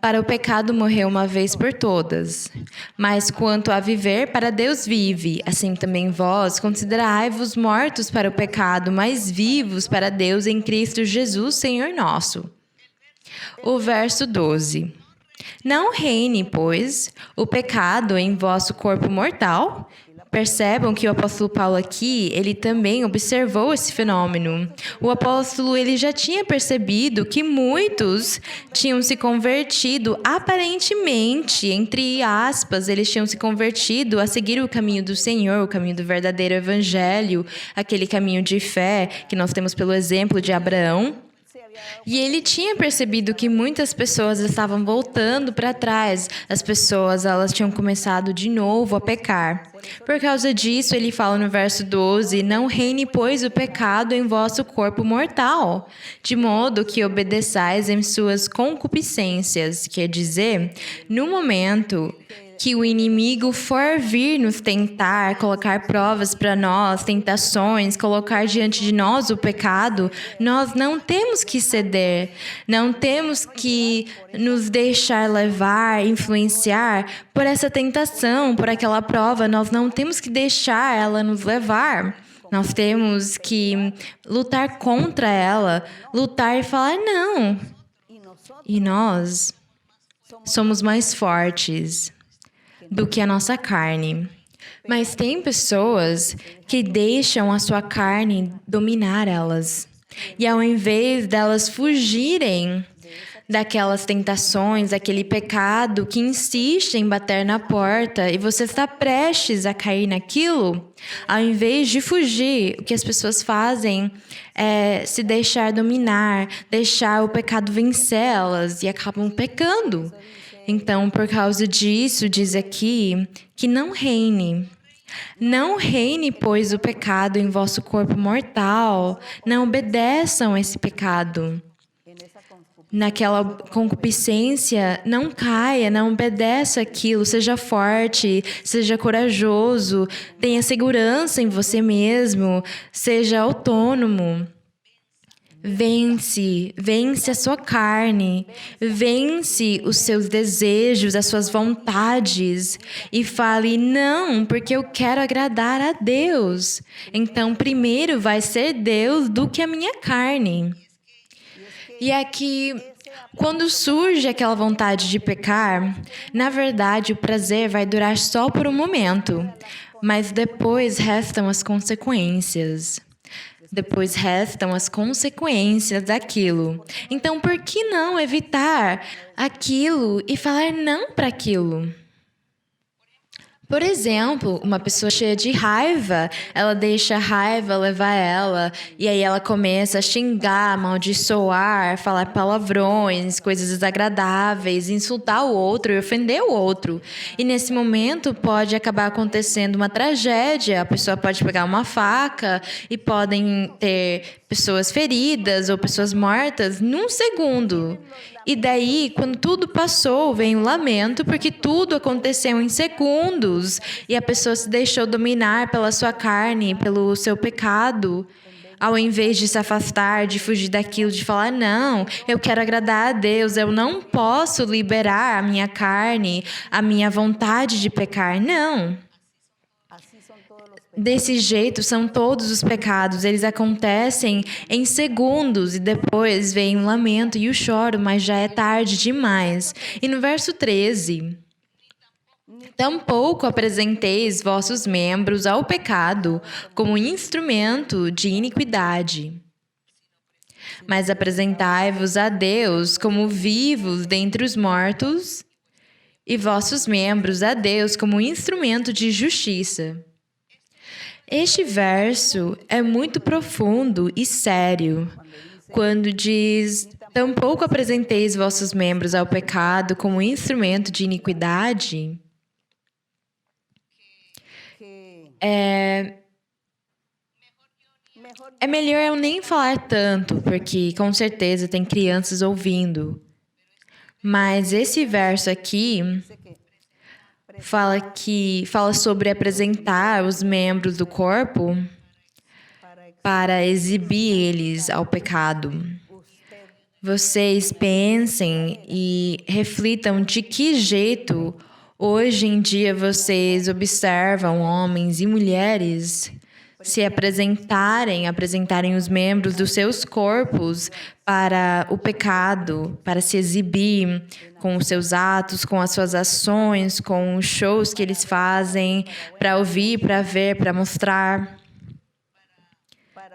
para o pecado morreu uma vez por todas. Mas quanto a viver, para Deus vive. Assim também vós, considerai-vos mortos para o pecado, mas vivos para Deus em Cristo Jesus, Senhor nosso. O verso 12. Não reine, pois, o pecado em vosso corpo mortal. Percebam que o apóstolo Paulo aqui, ele também observou esse fenômeno. O apóstolo, ele já tinha percebido que muitos tinham se convertido, aparentemente, entre aspas, eles tinham se convertido a seguir o caminho do Senhor, o caminho do verdadeiro evangelho, aquele caminho de fé que nós temos pelo exemplo de Abraão. E ele tinha percebido que muitas pessoas estavam voltando para trás. As pessoas, elas tinham começado de novo a pecar. Por causa disso, ele fala no verso 12, não reine, pois, o pecado em vosso corpo mortal, de modo que obedeçais em suas concupiscências. Quer dizer, no momento que o inimigo for vir nos tentar, colocar provas para nós, tentações, colocar diante de nós o pecado, nós não temos que ceder, não temos que nos deixar levar, influenciar por essa tentação, por aquela prova, nós não temos que deixar ela nos levar. Nós temos que lutar contra ela, lutar e falar não. E nós somos mais fortes do que a nossa carne. Mas tem pessoas que deixam a sua carne dominar elas. E ao invés delas fugirem daquelas tentações, daquele pecado que insiste em bater na porta e você está prestes a cair naquilo, ao invés de fugir, o que as pessoas fazem é se deixar dominar, deixar o pecado vencer elas e acabam pecando. Então, por causa disso, diz aqui que não reine. Não reine, pois, o pecado em vosso corpo mortal. Não obedeçam a esse pecado. Naquela concupiscência, não caia, não obedeça aquilo. Seja forte, seja corajoso, tenha segurança em você mesmo, seja autônomo. Vence a sua carne, vence os seus desejos, as suas vontades e fale, não, porque eu quero agradar a Deus. Então, primeiro vai ser Deus do que a minha carne. E aqui, quando surge aquela vontade de pecar, na verdade, o prazer vai durar só por um momento, mas depois restam as consequências. Depois restam as consequências daquilo. Então, por que não evitar aquilo e falar não para aquilo? Por exemplo, uma pessoa cheia de raiva, ela deixa a raiva levar ela, e aí ela começa a xingar, amaldiçoar, falar palavrões, coisas desagradáveis, insultar o outro e ofender o outro. E nesse momento pode acabar acontecendo uma tragédia, a pessoa pode pegar uma faca e podem ter pessoas feridas ou pessoas mortas num segundo. E daí, quando tudo passou, vem o lamento, porque tudo aconteceu em segundos e a pessoa se deixou dominar pela sua carne, pelo seu pecado, ao invés de se afastar, de fugir daquilo, de falar, não, eu quero agradar a Deus, eu não posso liberar a minha carne, a minha vontade de pecar, não. Desse jeito, são todos os pecados. Eles acontecem em segundos e depois vem o lamento e o choro, mas já é tarde demais. E no verso 13, tampouco apresenteis vossos membros ao pecado como instrumento de iniquidade, mas apresentai-vos a Deus como vivos dentre os mortos e vossos membros a Deus como instrumento de justiça. Este verso é muito profundo e sério. Quando diz, tampouco apresenteis vossos membros ao pecado como instrumento de iniquidade, é melhor eu nem falar tanto, porque com certeza tem crianças ouvindo. Mas esse verso aqui fala sobre apresentar os membros do corpo para exibir eles ao pecado. Vocês pensem e reflitam de que jeito hoje em dia vocês observam homens e mulheres se apresentarem os membros dos seus corpos para o pecado, para se exibir com os seus atos, com as suas ações, com os shows que eles fazem, para ouvir, para ver, para mostrar,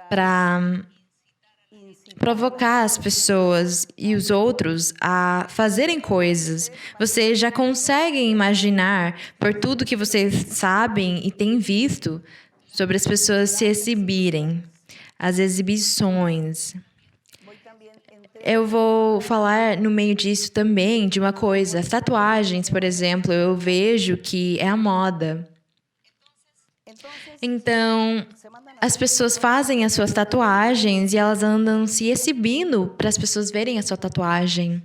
para provocar as pessoas e os outros a fazerem coisas. Vocês já conseguem imaginar, por tudo que vocês sabem e têm visto, sobre as pessoas se exibirem, as exibições. Eu vou falar no meio disso também de uma coisa. As tatuagens, por exemplo, eu vejo que é a moda. Então, as pessoas fazem as suas tatuagens e elas andam se exibindo para as pessoas verem a sua tatuagem.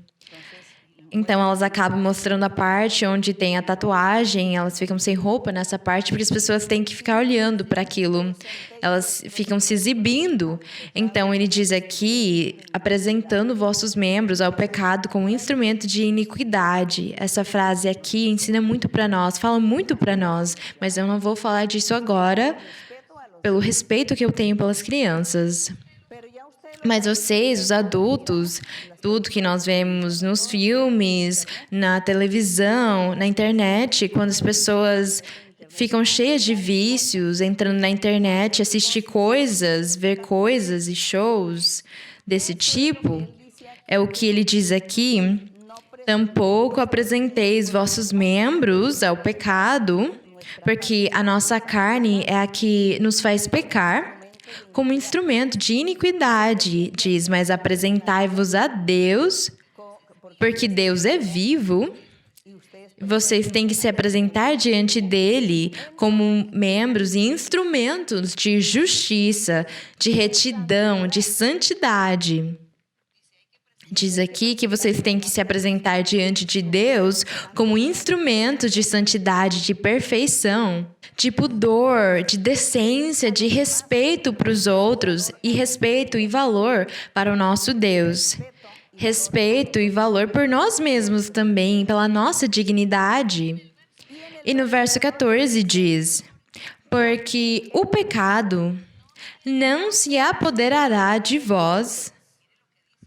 Então, elas acabam mostrando a parte onde tem a tatuagem, elas ficam sem roupa nessa parte, porque as pessoas têm que ficar olhando para aquilo. Elas ficam se exibindo. Então, ele diz aqui, apresentando vossos membros ao pecado como instrumento de iniquidade. Essa frase aqui ensina muito para nós, fala muito para nós, mas eu não vou falar disso agora, pelo respeito que eu tenho pelas crianças. Mas vocês, os adultos, tudo que nós vemos nos filmes, na televisão, na internet, quando as pessoas ficam cheias de vícios, entrando na internet, assistir coisas, ver coisas e shows desse tipo, é o que ele diz aqui: tampouco apresenteis vossos membros ao pecado, porque a nossa carne é a que nos faz pecar, como instrumento de iniquidade, diz, mas apresentai-vos a Deus, porque Deus é vivo. Vocês têm que se apresentar diante dele como membros e instrumentos de justiça, de retidão, de santidade. Diz aqui que vocês têm que se apresentar diante de Deus como instrumentos de santidade, de perfeição, de pudor, de decência, de respeito para os outros e respeito e valor para o nosso Deus. Respeito e valor por nós mesmos também, pela nossa dignidade. E no verso 14 diz: porque o pecado não se apoderará de vós.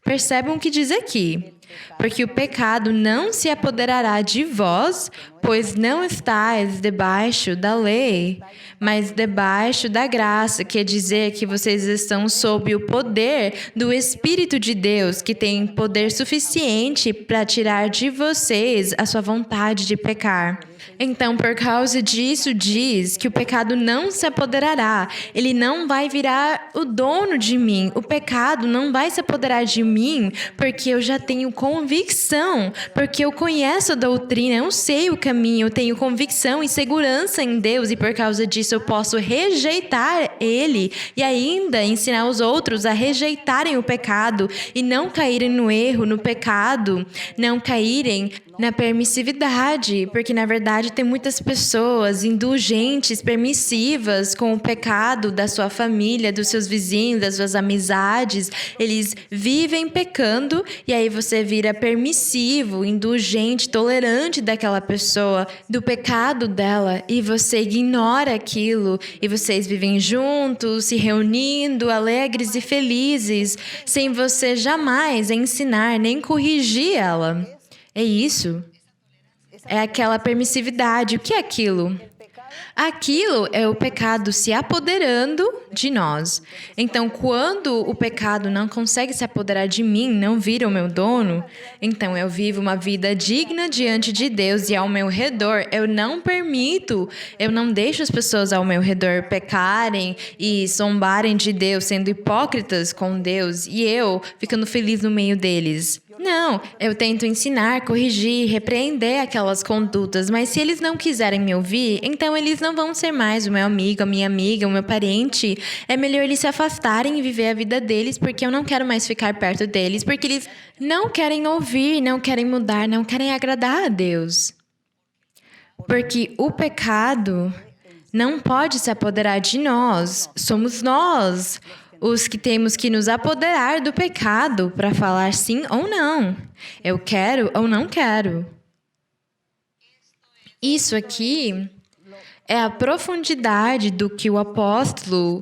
Percebam o que diz aqui. Porque o pecado não se apoderará de vós, pois não estáis debaixo da lei, mas debaixo da graça, quer dizer que vocês estão sob o poder do Espírito de Deus, que tem poder suficiente para tirar de vocês a sua vontade de pecar. Então, por causa disso, diz que o pecado não se apoderará. Ele não vai virar o dono de mim. O pecado não vai se apoderar de mim, porque eu já tenho convicção, porque eu conheço a doutrina, eu sei o caminho, eu tenho convicção e segurança em Deus, e por causa disso eu posso rejeitar Ele e ainda ensinar os outros a rejeitarem o pecado e não caírem no erro, no pecado, não caírem na permissividade, porque na verdade tem muitas pessoas indulgentes, permissivas com o pecado da sua família, dos seus vizinhos, das suas amizades. Eles vivem pecando e aí você vira permissivo, indulgente, tolerante daquela pessoa, do pecado dela, e você ignora aquilo e vocês vivem juntos, se reunindo, alegres e felizes, sem você jamais ensinar nem corrigir ela. É isso. É aquela permissividade. O que é aquilo? Aquilo é o pecado se apoderando de nós. Então, quando o pecado não consegue se apoderar de mim, não vira o meu dono, então eu vivo uma vida digna diante de Deus e ao meu redor eu não permito, eu não deixo as pessoas ao meu redor pecarem e zombarem de Deus, sendo hipócritas com Deus e eu ficando feliz no meio deles. Não, eu tento ensinar, corrigir, repreender aquelas condutas, mas se eles não quiserem me ouvir, então eles não vão ser mais o meu amigo, a minha amiga, o meu parente. É melhor eles se afastarem e viver a vida deles, porque eu não quero mais ficar perto deles, porque eles não querem ouvir, não querem mudar, não querem agradar a Deus. Porque o pecado não pode se apoderar de nós, somos nós. os que temos que nos apoderar do pecado para falar sim ou não. Eu quero ou não quero. Isso aqui é a profundidade do que o apóstolo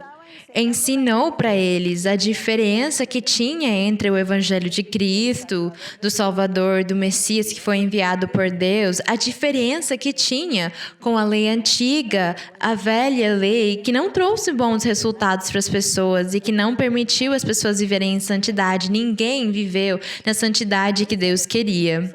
ensinou para eles, a diferença que tinha entre o Evangelho de Cristo, do Salvador, do Messias que foi enviado por Deus, a diferença que tinha com a lei antiga, a velha lei, que não trouxe bons resultados para as pessoas e que não permitiu as pessoas viverem em santidade. Ninguém viveu na santidade que Deus queria.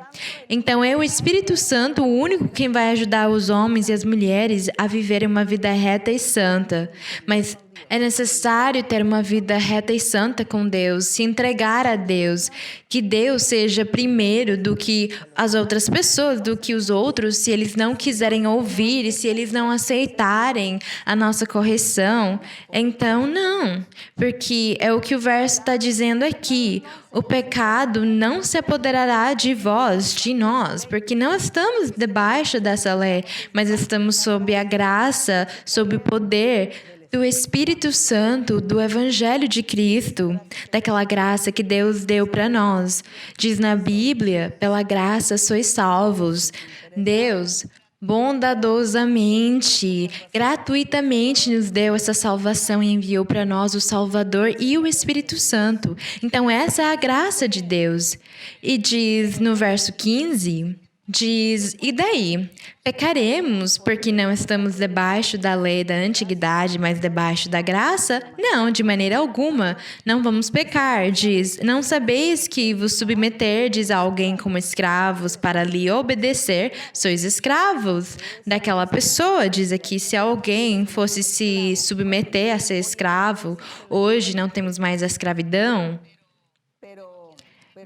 Então, é o Espírito Santo o único quem vai ajudar os homens e as mulheres a viverem uma vida reta e santa. Mas é necessário ter uma vida reta e santa com Deus, se entregar a Deus, que Deus seja primeiro do que as outras pessoas, do que os outros, se eles não quiserem ouvir e se eles não aceitarem a nossa correção. Então, não, porque é o que o verso está dizendo aqui. O pecado não se apoderará de vós, de nós, porque não estamos debaixo dessa lei, mas estamos sob a graça, sob o poder do Espírito Santo, do Evangelho de Cristo, daquela graça que Deus deu para nós. Diz na Bíblia, pela graça sois salvos. Deus bondadosamente, gratuitamente nos deu essa salvação e enviou para nós o Salvador e o Espírito Santo. Então essa é a graça de Deus. E diz no verso 15... Diz, e daí? Pecaremos porque não estamos debaixo da lei da antiguidade, mas debaixo da graça? Não, de maneira alguma. Não vamos pecar. Diz, não sabeis que vos submeterdes a alguém como escravos para lhe obedecer? Sois escravos daquela pessoa. Diz aqui, se alguém fosse se submeter a ser escravo, hoje não temos mais a escravidão.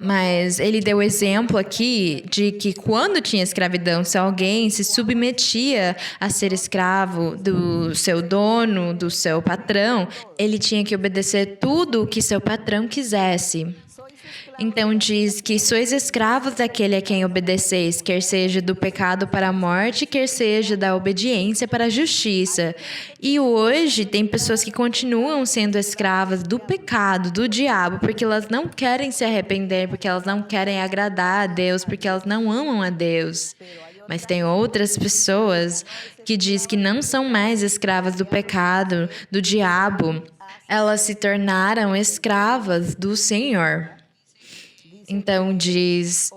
Mas ele deu o exemplo aqui de que quando tinha escravidão, se alguém se submetia a ser escravo do seu dono, do seu patrão, ele tinha que obedecer tudo o que seu patrão quisesse. Então diz que sois escravos daquele a quem obedeceis, quer seja do pecado para a morte, quer seja da obediência para a justiça. E hoje tem pessoas que continuam sendo escravas do pecado, do diabo, porque elas não querem se arrepender, porque elas não querem agradar a Deus, porque elas não amam a Deus. Mas tem outras pessoas que diz que não são mais escravas do pecado, do diabo. Elas se tornaram escravas do Senhor. Então diz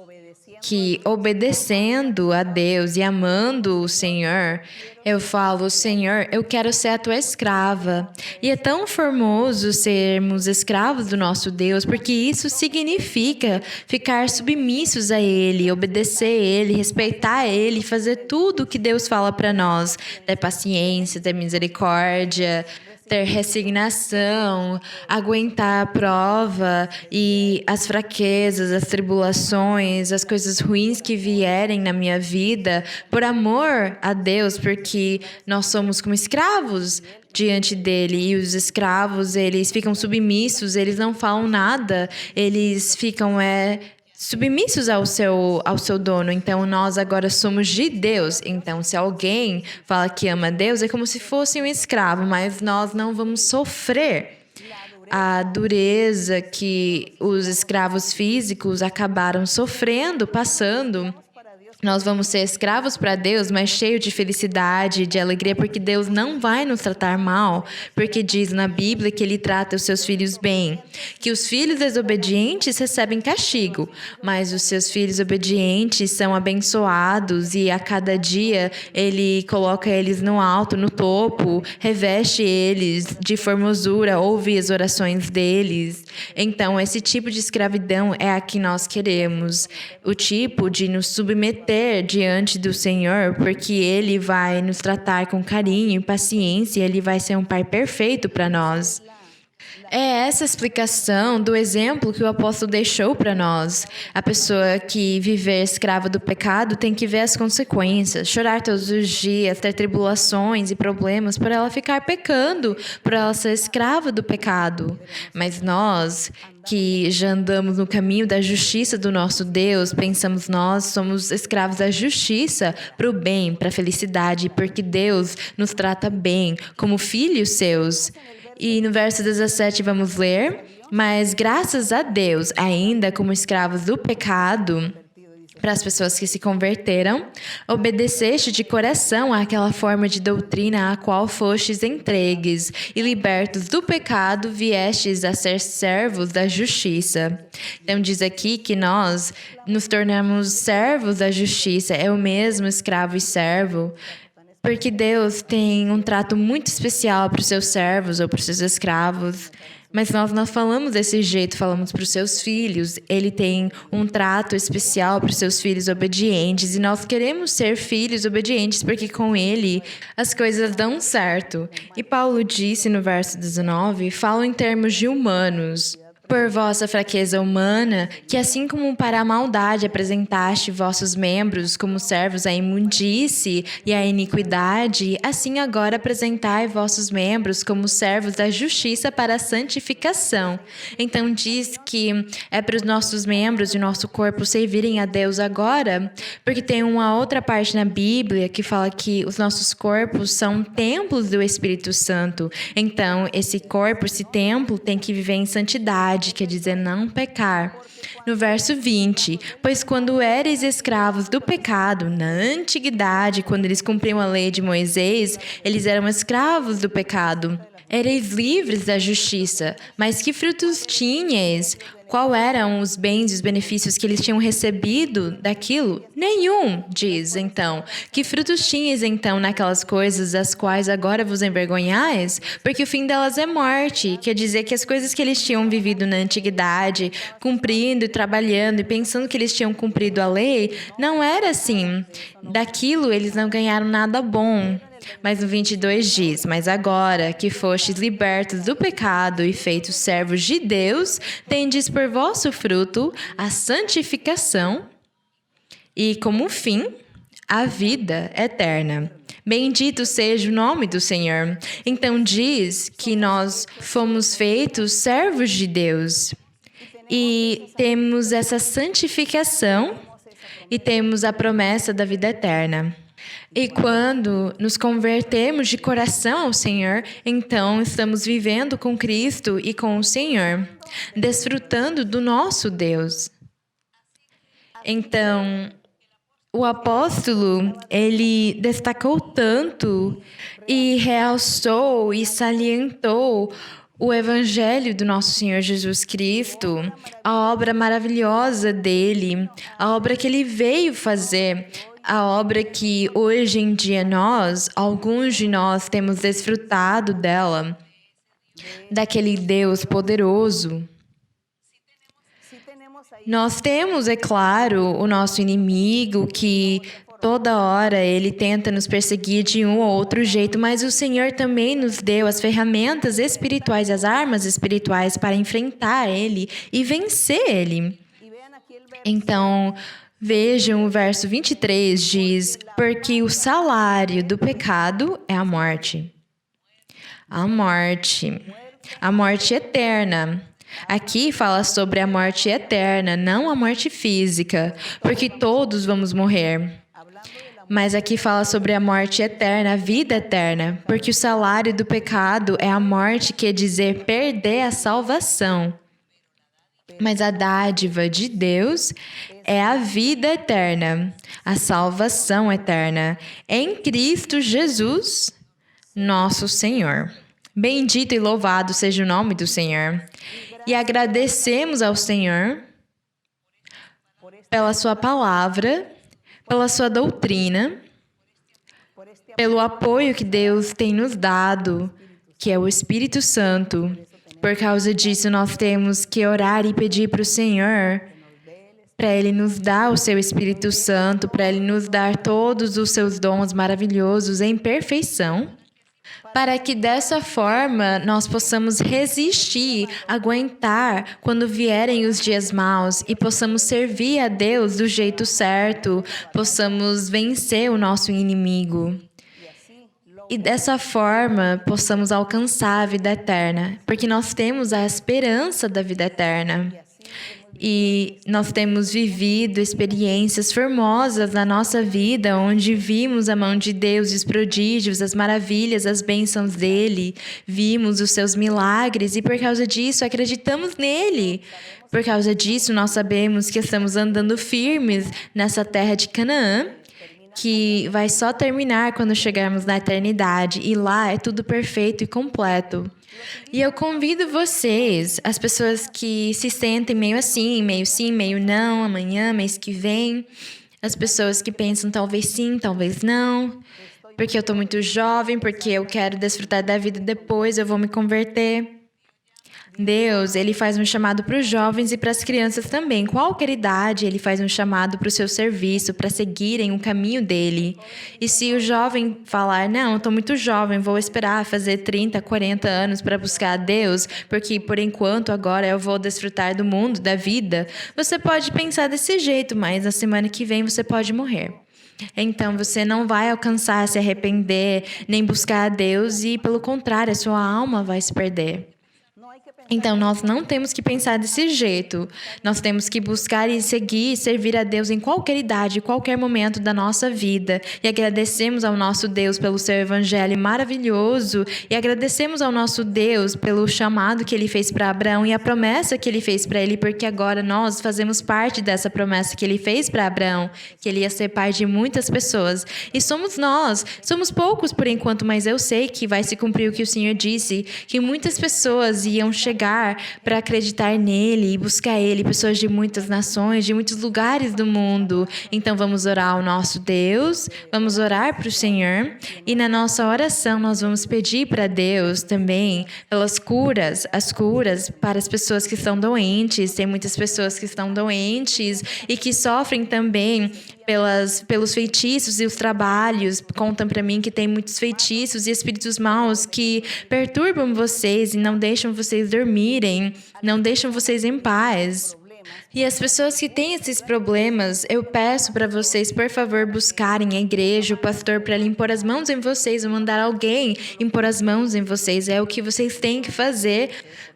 que obedecendo a Deus e amando o Senhor, eu falo, Senhor, eu quero ser a tua escrava. E é tão formoso sermos escravos do nosso Deus, porque isso significa ficar submissos a Ele, obedecer a Ele, respeitar a Ele, fazer tudo o que Deus fala para nós. Ter paciência, ter misericórdia, ter resignação, aguentar a prova e as fraquezas, as tribulações, as coisas ruins que vierem na minha vida, por amor a Deus, porque nós somos como escravos diante dele, e os escravos, eles ficam submissos, eles não falam nada, eles ficam submissos ao seu dono. Então, nós agora somos de Deus. Então, se alguém fala que ama Deus, é como se fosse um escravo, mas nós não vamos sofrer a dureza que os escravos físicos acabaram sofrendo, passando. Nós vamos ser escravos para Deus, mas cheios de felicidade, de alegria, porque Deus não vai nos tratar mal, porque diz na Bíblia que Ele trata os seus filhos bem, que os filhos desobedientes recebem castigo, mas os seus filhos obedientes são abençoados e a cada dia Ele coloca eles no alto, no topo, reveste eles de formosura, ouve as orações deles. Então, esse tipo de escravidão é a que nós queremos, o tipo de nos submeter diante do Senhor, porque Ele vai nos tratar com carinho e paciência, Ele vai ser um Pai perfeito para nós. É essa explicação do exemplo que o apóstolo deixou para nós. A pessoa que viver escrava do pecado tem que ver as consequências, chorar todos os dias, ter tribulações e problemas por ela ficar pecando, por ela ser escrava do pecado. Mas nós, que já andamos no caminho da justiça do nosso Deus, pensamos nós somos escravos da justiça para o bem, para a felicidade, porque Deus nos trata bem, como filhos seus. E no verso 17 vamos ler: mas graças a Deus, ainda como escravos do pecado, para as pessoas que se converteram, obedeceste de coração àquela forma de doutrina à qual fostes entregues, e libertos do pecado, viestes a ser servos da justiça. Então diz aqui que nós nos tornamos servos da justiça, é o mesmo escravo e servo, porque Deus tem um trato muito especial para os seus servos ou para os seus escravos. Mas nós não falamos desse jeito, falamos para os seus filhos. Ele tem um trato especial para os seus filhos obedientes. E nós queremos ser filhos obedientes porque com ele as coisas dão certo. E Paulo disse no verso 19, fala em termos de humanos. Por vossa fraqueza humana, que assim como para a maldade apresentaste vossos membros como servos à imundície e à iniquidade, assim agora apresentai vossos membros como servos da justiça para a santificação. Então diz que é para os nossos membros e nosso corpo servirem a Deus agora, porque tem uma outra parte na Bíblia que fala que os nossos corpos são templos do Espírito Santo. Então, esse corpo, esse templo tem que viver em santidade, quer dizer, não pecar. No verso 20, pois quando éreis escravos do pecado, na antiguidade, quando eles cumpriam a lei de Moisés, eles eram escravos do pecado. Éreis livres da justiça, mas que frutos tinhais? Qual eram os bens e os benefícios que eles tinham recebido daquilo? Nenhum, diz então. Que frutos tinhas então naquelas coisas das quais agora vos envergonhais? Porque o fim delas é morte. Quer dizer que as coisas que eles tinham vivido na antiguidade, cumprindo e trabalhando e pensando que eles tinham cumprido a lei, não era assim. Daquilo eles não ganharam nada bom. Mas no 22 diz, mas agora que fostes libertos do pecado e feitos servos de Deus, tendes por vosso fruto a santificação e como fim a vida eterna. Bendito seja o nome do Senhor. Então diz que nós fomos feitos servos de Deus e temos essa santificação e temos a promessa da vida eterna. E quando nos convertemos de coração ao Senhor, então estamos vivendo com Cristo e com o Senhor, desfrutando do nosso Deus. Então, o apóstolo, ele destacou tanto e realçou e salientou o Evangelho do nosso Senhor Jesus Cristo, a obra maravilhosa dele, a obra que ele veio fazer, a obra que hoje em dia alguns de nós temos desfrutado dela, daquele Deus poderoso. Nós temos, é claro, o nosso inimigo que toda hora ele tenta nos perseguir de um ou outro jeito, mas o Senhor também nos deu as ferramentas espirituais, as armas espirituais para enfrentar ele e vencer ele. Então, vejam o verso 23, diz, porque o salário do pecado é a morte. A morte eterna. Aqui fala sobre a morte eterna, não a morte física, porque todos vamos morrer. Mas aqui fala sobre a morte eterna, a vida eterna, porque o salário do pecado é a morte, quer dizer perder a salvação. Mas a dádiva de Deus é a vida eterna, a salvação eterna, em Cristo Jesus, nosso Senhor. Bendito e louvado seja o nome do Senhor. E agradecemos ao Senhor pela sua palavra, pela sua doutrina, pelo apoio que Deus tem nos dado, que é o Espírito Santo. Por causa disso, nós temos que orar e pedir para o Senhor, para Ele nos dar o seu Espírito Santo, para Ele nos dar todos os seus dons maravilhosos em perfeição, para que dessa forma nós possamos resistir, aguentar quando vierem os dias maus e possamos servir a Deus do jeito certo, possamos vencer o nosso inimigo. E dessa forma possamos alcançar a vida eterna, porque nós temos a esperança da vida eterna. E nós temos vivido experiências formosas na nossa vida, onde vimos a mão de Deus, os prodígios, as maravilhas, as bênçãos dele, vimos os seus milagres e por causa disso acreditamos nele. Por causa disso nós sabemos que estamos andando firmes nessa terra de Canaã, que vai só terminar quando chegarmos na eternidade e lá é tudo perfeito e completo. E eu convido vocês, as pessoas que se sentem meio assim, meio sim, meio não, amanhã, mês que vem, as pessoas que pensam talvez sim, talvez não, porque eu estou muito jovem, porque eu quero desfrutar da vida depois, eu vou me converter. Deus, ele faz um chamado para os jovens e para as crianças também. Qualquer idade, ele faz um chamado para o seu serviço, para seguirem o caminho dele. E se o jovem falar, não, estou muito jovem, vou esperar fazer 30, 40 anos para buscar a Deus, porque por enquanto agora eu vou desfrutar do mundo, da vida, você pode pensar desse jeito, mas na semana que vem você pode morrer. Então, você não vai alcançar, se arrepender, nem buscar a Deus e, pelo contrário, a sua alma vai se perder. Então, nós não temos que pensar desse jeito. Nós temos que buscar e seguir e servir a Deus em qualquer idade, em qualquer momento da nossa vida. E agradecemos ao nosso Deus pelo seu evangelho maravilhoso. E agradecemos ao nosso Deus pelo chamado que ele fez para Abraão e a promessa que ele fez para ele, porque agora nós fazemos parte dessa promessa que ele fez para Abraão, que ele ia ser pai de muitas pessoas. E somos nós. Somos poucos por enquanto, mas eu sei que vai se cumprir o que o Senhor disse, que muitas pessoas iam chegar para acreditar nele e buscar ele, pessoas de muitas nações, de muitos lugares do mundo. Então vamos orar ao nosso Deus, vamos orar para o Senhor e na nossa oração nós vamos pedir para Deus também pelas curas, as curas para as pessoas que estão doentes. Tem muitas pessoas que estão doentes e que sofrem também pelos feitiços e os trabalhos. Contam para mim que tem muitos feitiços e espíritos maus que perturbam vocês e não deixam vocês dormirem, não deixam vocês em paz. E as pessoas que têm esses problemas, eu peço para vocês, por favor, buscarem a igreja, o pastor, para ele impor as mãos em vocês, ou mandar alguém impor as mãos em vocês. É o que vocês têm que fazer,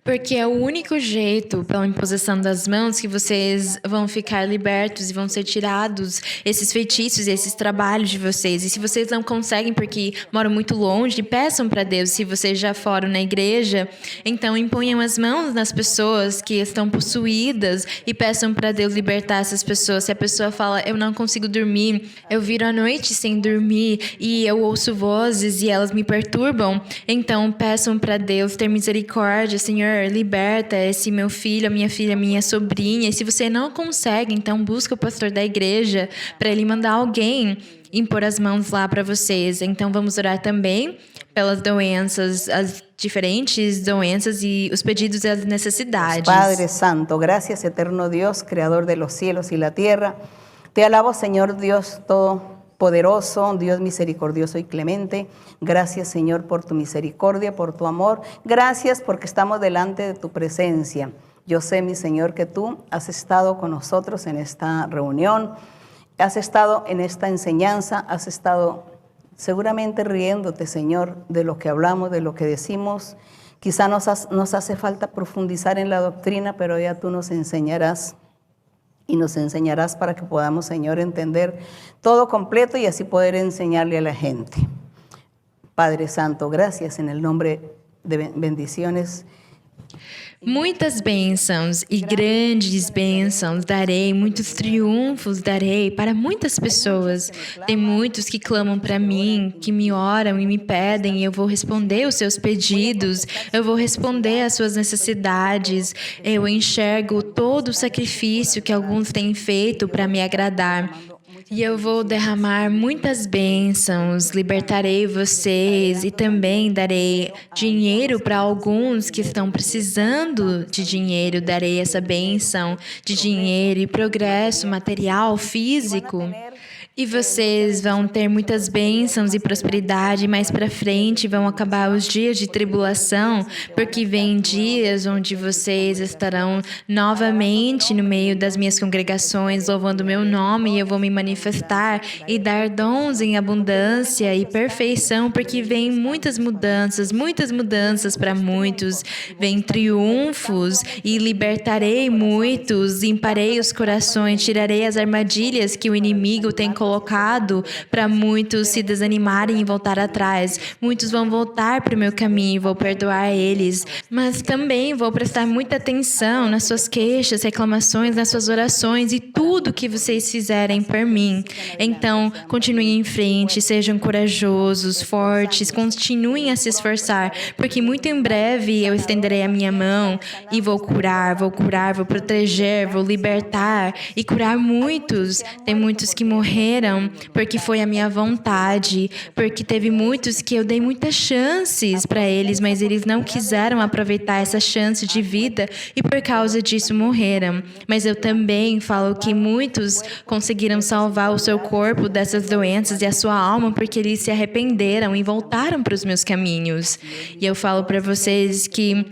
porque é o único jeito, pela imposição das mãos, que vocês vão ficar libertos e vão ser tirados esses feitiços e esses trabalhos de vocês. E se vocês não conseguem porque moram muito longe, peçam para Deus. Se vocês já foram na igreja, então imponham as mãos nas pessoas que estão possuídas e peçam para Deus libertar essas pessoas. Se a pessoa fala, eu não consigo dormir, eu viro à noite sem dormir e eu ouço vozes e elas me perturbam, então peçam para Deus ter misericórdia. Senhor, liberta esse meu filho, a minha sobrinha. E se você não consegue, então busca o pastor da igreja para ele mandar alguém impor as mãos lá para vocês. Então vamos orar também pelas doenças, as diferentes doenças e os pedidos e as necessidades. Padre Santo, gracias eterno Dios, creador de los cielos y la tierra. Te alabo, Señor Dios Todopoderoso, Dios misericordioso y clemente. Gracias, Señor, por tu misericordia, por tu amor. Gracias porque estamos delante de tu presencia. Yo sé, mi Señor, que tú has estado con nosotros en esta reunión, has estado en esta enseñanza, has estado seguramente riéndote, Señor, de lo que hablamos, de lo que decimos. Quizá nos hace falta profundizar en la doctrina, pero ya tú nos enseñarás y nos enseñarás para que podamos, Señor, entender todo completo y así poder enseñarle a la gente. Padre Santo, gracias en el nombre de bendiciones. Muitas bênçãos e grandes bênçãos darei, muitos triunfos darei para muitas pessoas. Tem muitos que clamam para mim, que me oram e me pedem, e eu vou responder os seus pedidos, eu vou responder às suas necessidades. Eu enxergo todo o sacrifício que alguns têm feito para me agradar. E eu vou derramar muitas bênçãos, libertarei vocês e também darei dinheiro para alguns que estão precisando de dinheiro. Darei essa bênção de dinheiro e progresso material, físico. E vocês vão ter muitas bênçãos e prosperidade, mais para frente vão acabar os dias de tribulação, porque vem dias onde vocês estarão novamente no meio das minhas congregações, louvando meu nome, e eu vou me manifestar e dar dons em abundância e perfeição, porque vem muitas mudanças para muitos, vem triunfos e libertarei muitos, limparei os corações, tirarei as armadilhas que o inimigo tem colocado para muitos se desanimarem e voltar atrás. Muitos vão voltar para o meu caminho, vou perdoar eles, mas também vou prestar muita atenção nas suas queixas, reclamações, nas suas orações e tudo que vocês fizerem por mim. Então, continuem em frente, sejam corajosos, fortes, continuem a se esforçar, porque muito em breve eu estenderei a minha mão e vou curar, vou proteger, vou libertar e curar muitos. Tem muitos que morreram porque foi a minha vontade, porque teve muitos que eu dei muitas chances para eles, mas eles não quiseram aproveitar essa chance de vida e por causa disso morreram. Mas eu também falo que muitos conseguiram salvar o seu corpo dessas doenças e a sua alma porque eles se arrependeram e voltaram para os meus caminhos. E eu falo para vocês que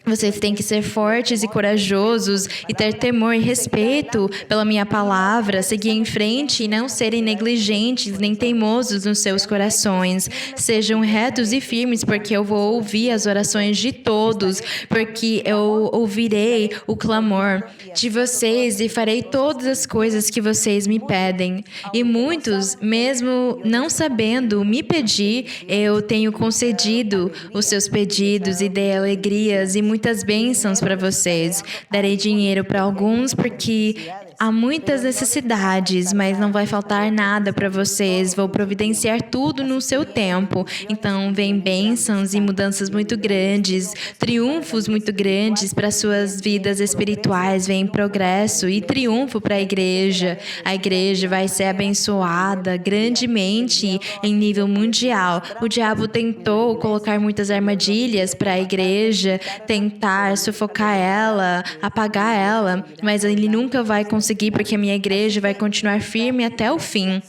vocês têm que ser fortes e corajosos e ter temor e respeito pela minha palavra, seguir em frente e não serem negligentes nem teimosos nos seus corações. Sejam retos e firmes, porque eu vou ouvir as orações de todos, porque eu ouvirei o clamor de vocês e farei todas as coisas que vocês me pedem. E muitos, mesmo não sabendo me pedir, eu tenho concedido os seus pedidos e dei alegrias e muitas bênçãos para vocês. Darei dinheiro para alguns porque há muitas necessidades, mas não vai faltar nada para vocês. Vou providenciar tudo no seu tempo. Então, vem bênçãos e mudanças muito grandes, triunfos muito grandes para suas vidas espirituais. Vem progresso e triunfo para a igreja. A igreja vai ser abençoada grandemente em nível mundial. O diabo tentou colocar muitas armadilhas para a igreja, tentar sufocar ela, apagar ela, mas ele nunca vai conseguir, porque a minha igreja vai continuar firme até o fim.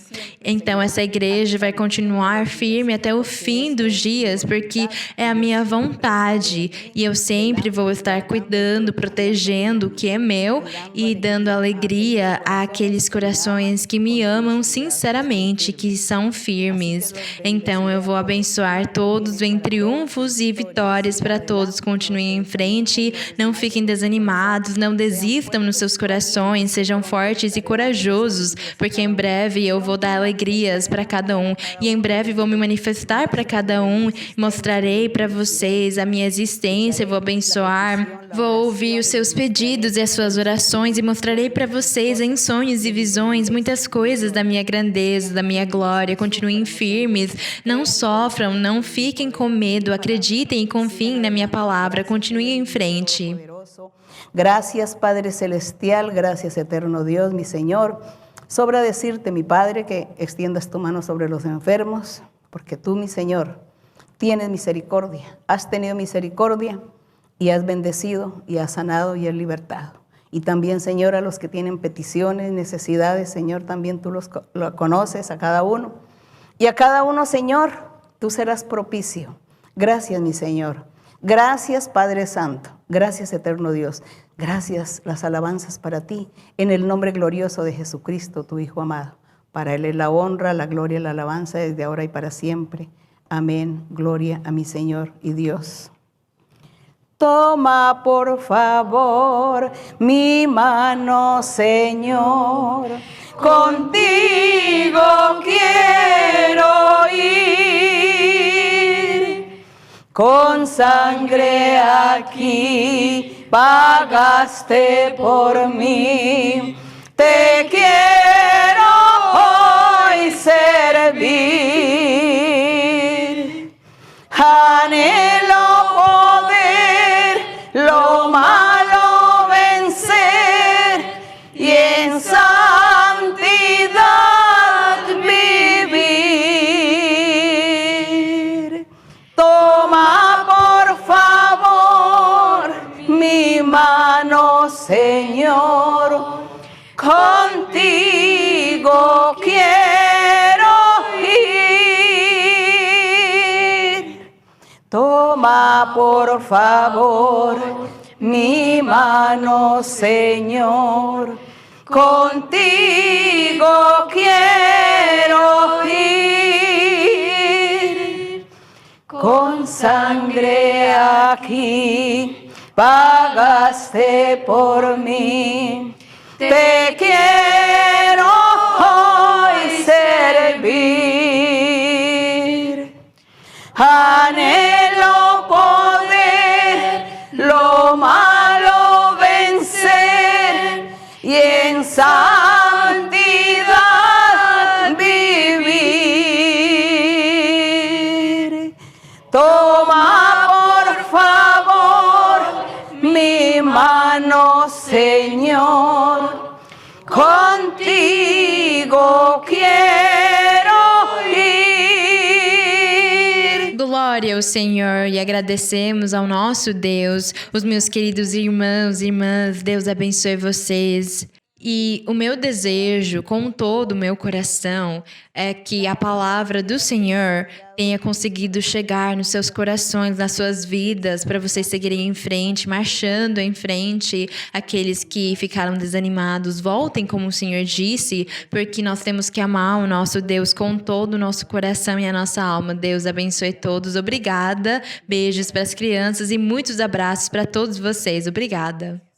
Então, essa igreja vai continuar firme até o fim dos dias, porque é a minha vontade. E eu sempre vou estar cuidando, protegendo o que é meu e dando alegria àqueles corações que me amam sinceramente, que são firmes. Então, eu vou abençoar todos em triunfos e vitórias para todos. Continuem em frente, não fiquem desanimados, não desistam nos seus corações, sejam fortes e corajosos, porque em breve eu vou dar alegrias para cada um e em breve vou me manifestar para cada um, mostrarei para vocês a minha existência, vou abençoar, vou ouvir os seus pedidos e as suas orações e mostrarei para vocês em sonhos e visões muitas coisas da minha grandeza, da minha glória. Continuem firmes, não sofram, não fiquem com medo, acreditem e confiem na minha palavra, continuem em frente. Gracias, Padre Celestial, gracias, eterno Dios, mi Señor. Sobra decirte, mi Padre, que extiendas tu mano sobre los enfermos, porque tú, mi Señor, tienes misericordia. Has tenido misericordia y has bendecido y has sanado y has libertado. Y también, Señor, a los que tienen peticiones, necesidades, Señor, también tú lo conoces a cada uno. Y a cada uno, Señor, tú serás propicio. Gracias, mi Señor. Gracias, Padre Santo. Gracias, eterno Dios. Gracias, las alabanzas para ti, en el nombre glorioso de Jesucristo, tu Hijo amado. Para Él es la honra, la gloria y la alabanza desde ahora y para siempre. Amén. Gloria a mi Señor y Dios. Toma, por favor, mi mano, Señor. Contigo quiero ir. Con sangre aquí pagaste por mí. Te quiero hoy servir. Anhelo poder lo malo vencer y en santidad vivir. Toma, por favor, mi mano, Señor. Contigo quiero Toma por favor mi mano, Señor. Contigo quiero ir. Con sangre aquí pagaste por mí. Te quiero hoy servir. Anhelo poder lo malo vencer y en santidad vivir. Toma por favor mi mano, Señor. Contigo quiero ir. Glória ao Senhor e agradecemos ao nosso Deus. Os meus queridos irmãos e irmãs, Deus abençoe vocês. E o meu desejo, com todo o meu coração, é que a palavra do Senhor tenha conseguido chegar nos seus corações, nas suas vidas, para vocês seguirem em frente, marchando em frente. Aqueles que ficaram desanimados, voltem como o Senhor disse, porque nós temos que amar o nosso Deus com todo o nosso coração e a nossa alma. Deus abençoe todos. Obrigada. Beijos para as crianças e muitos abraços para todos vocês. Obrigada.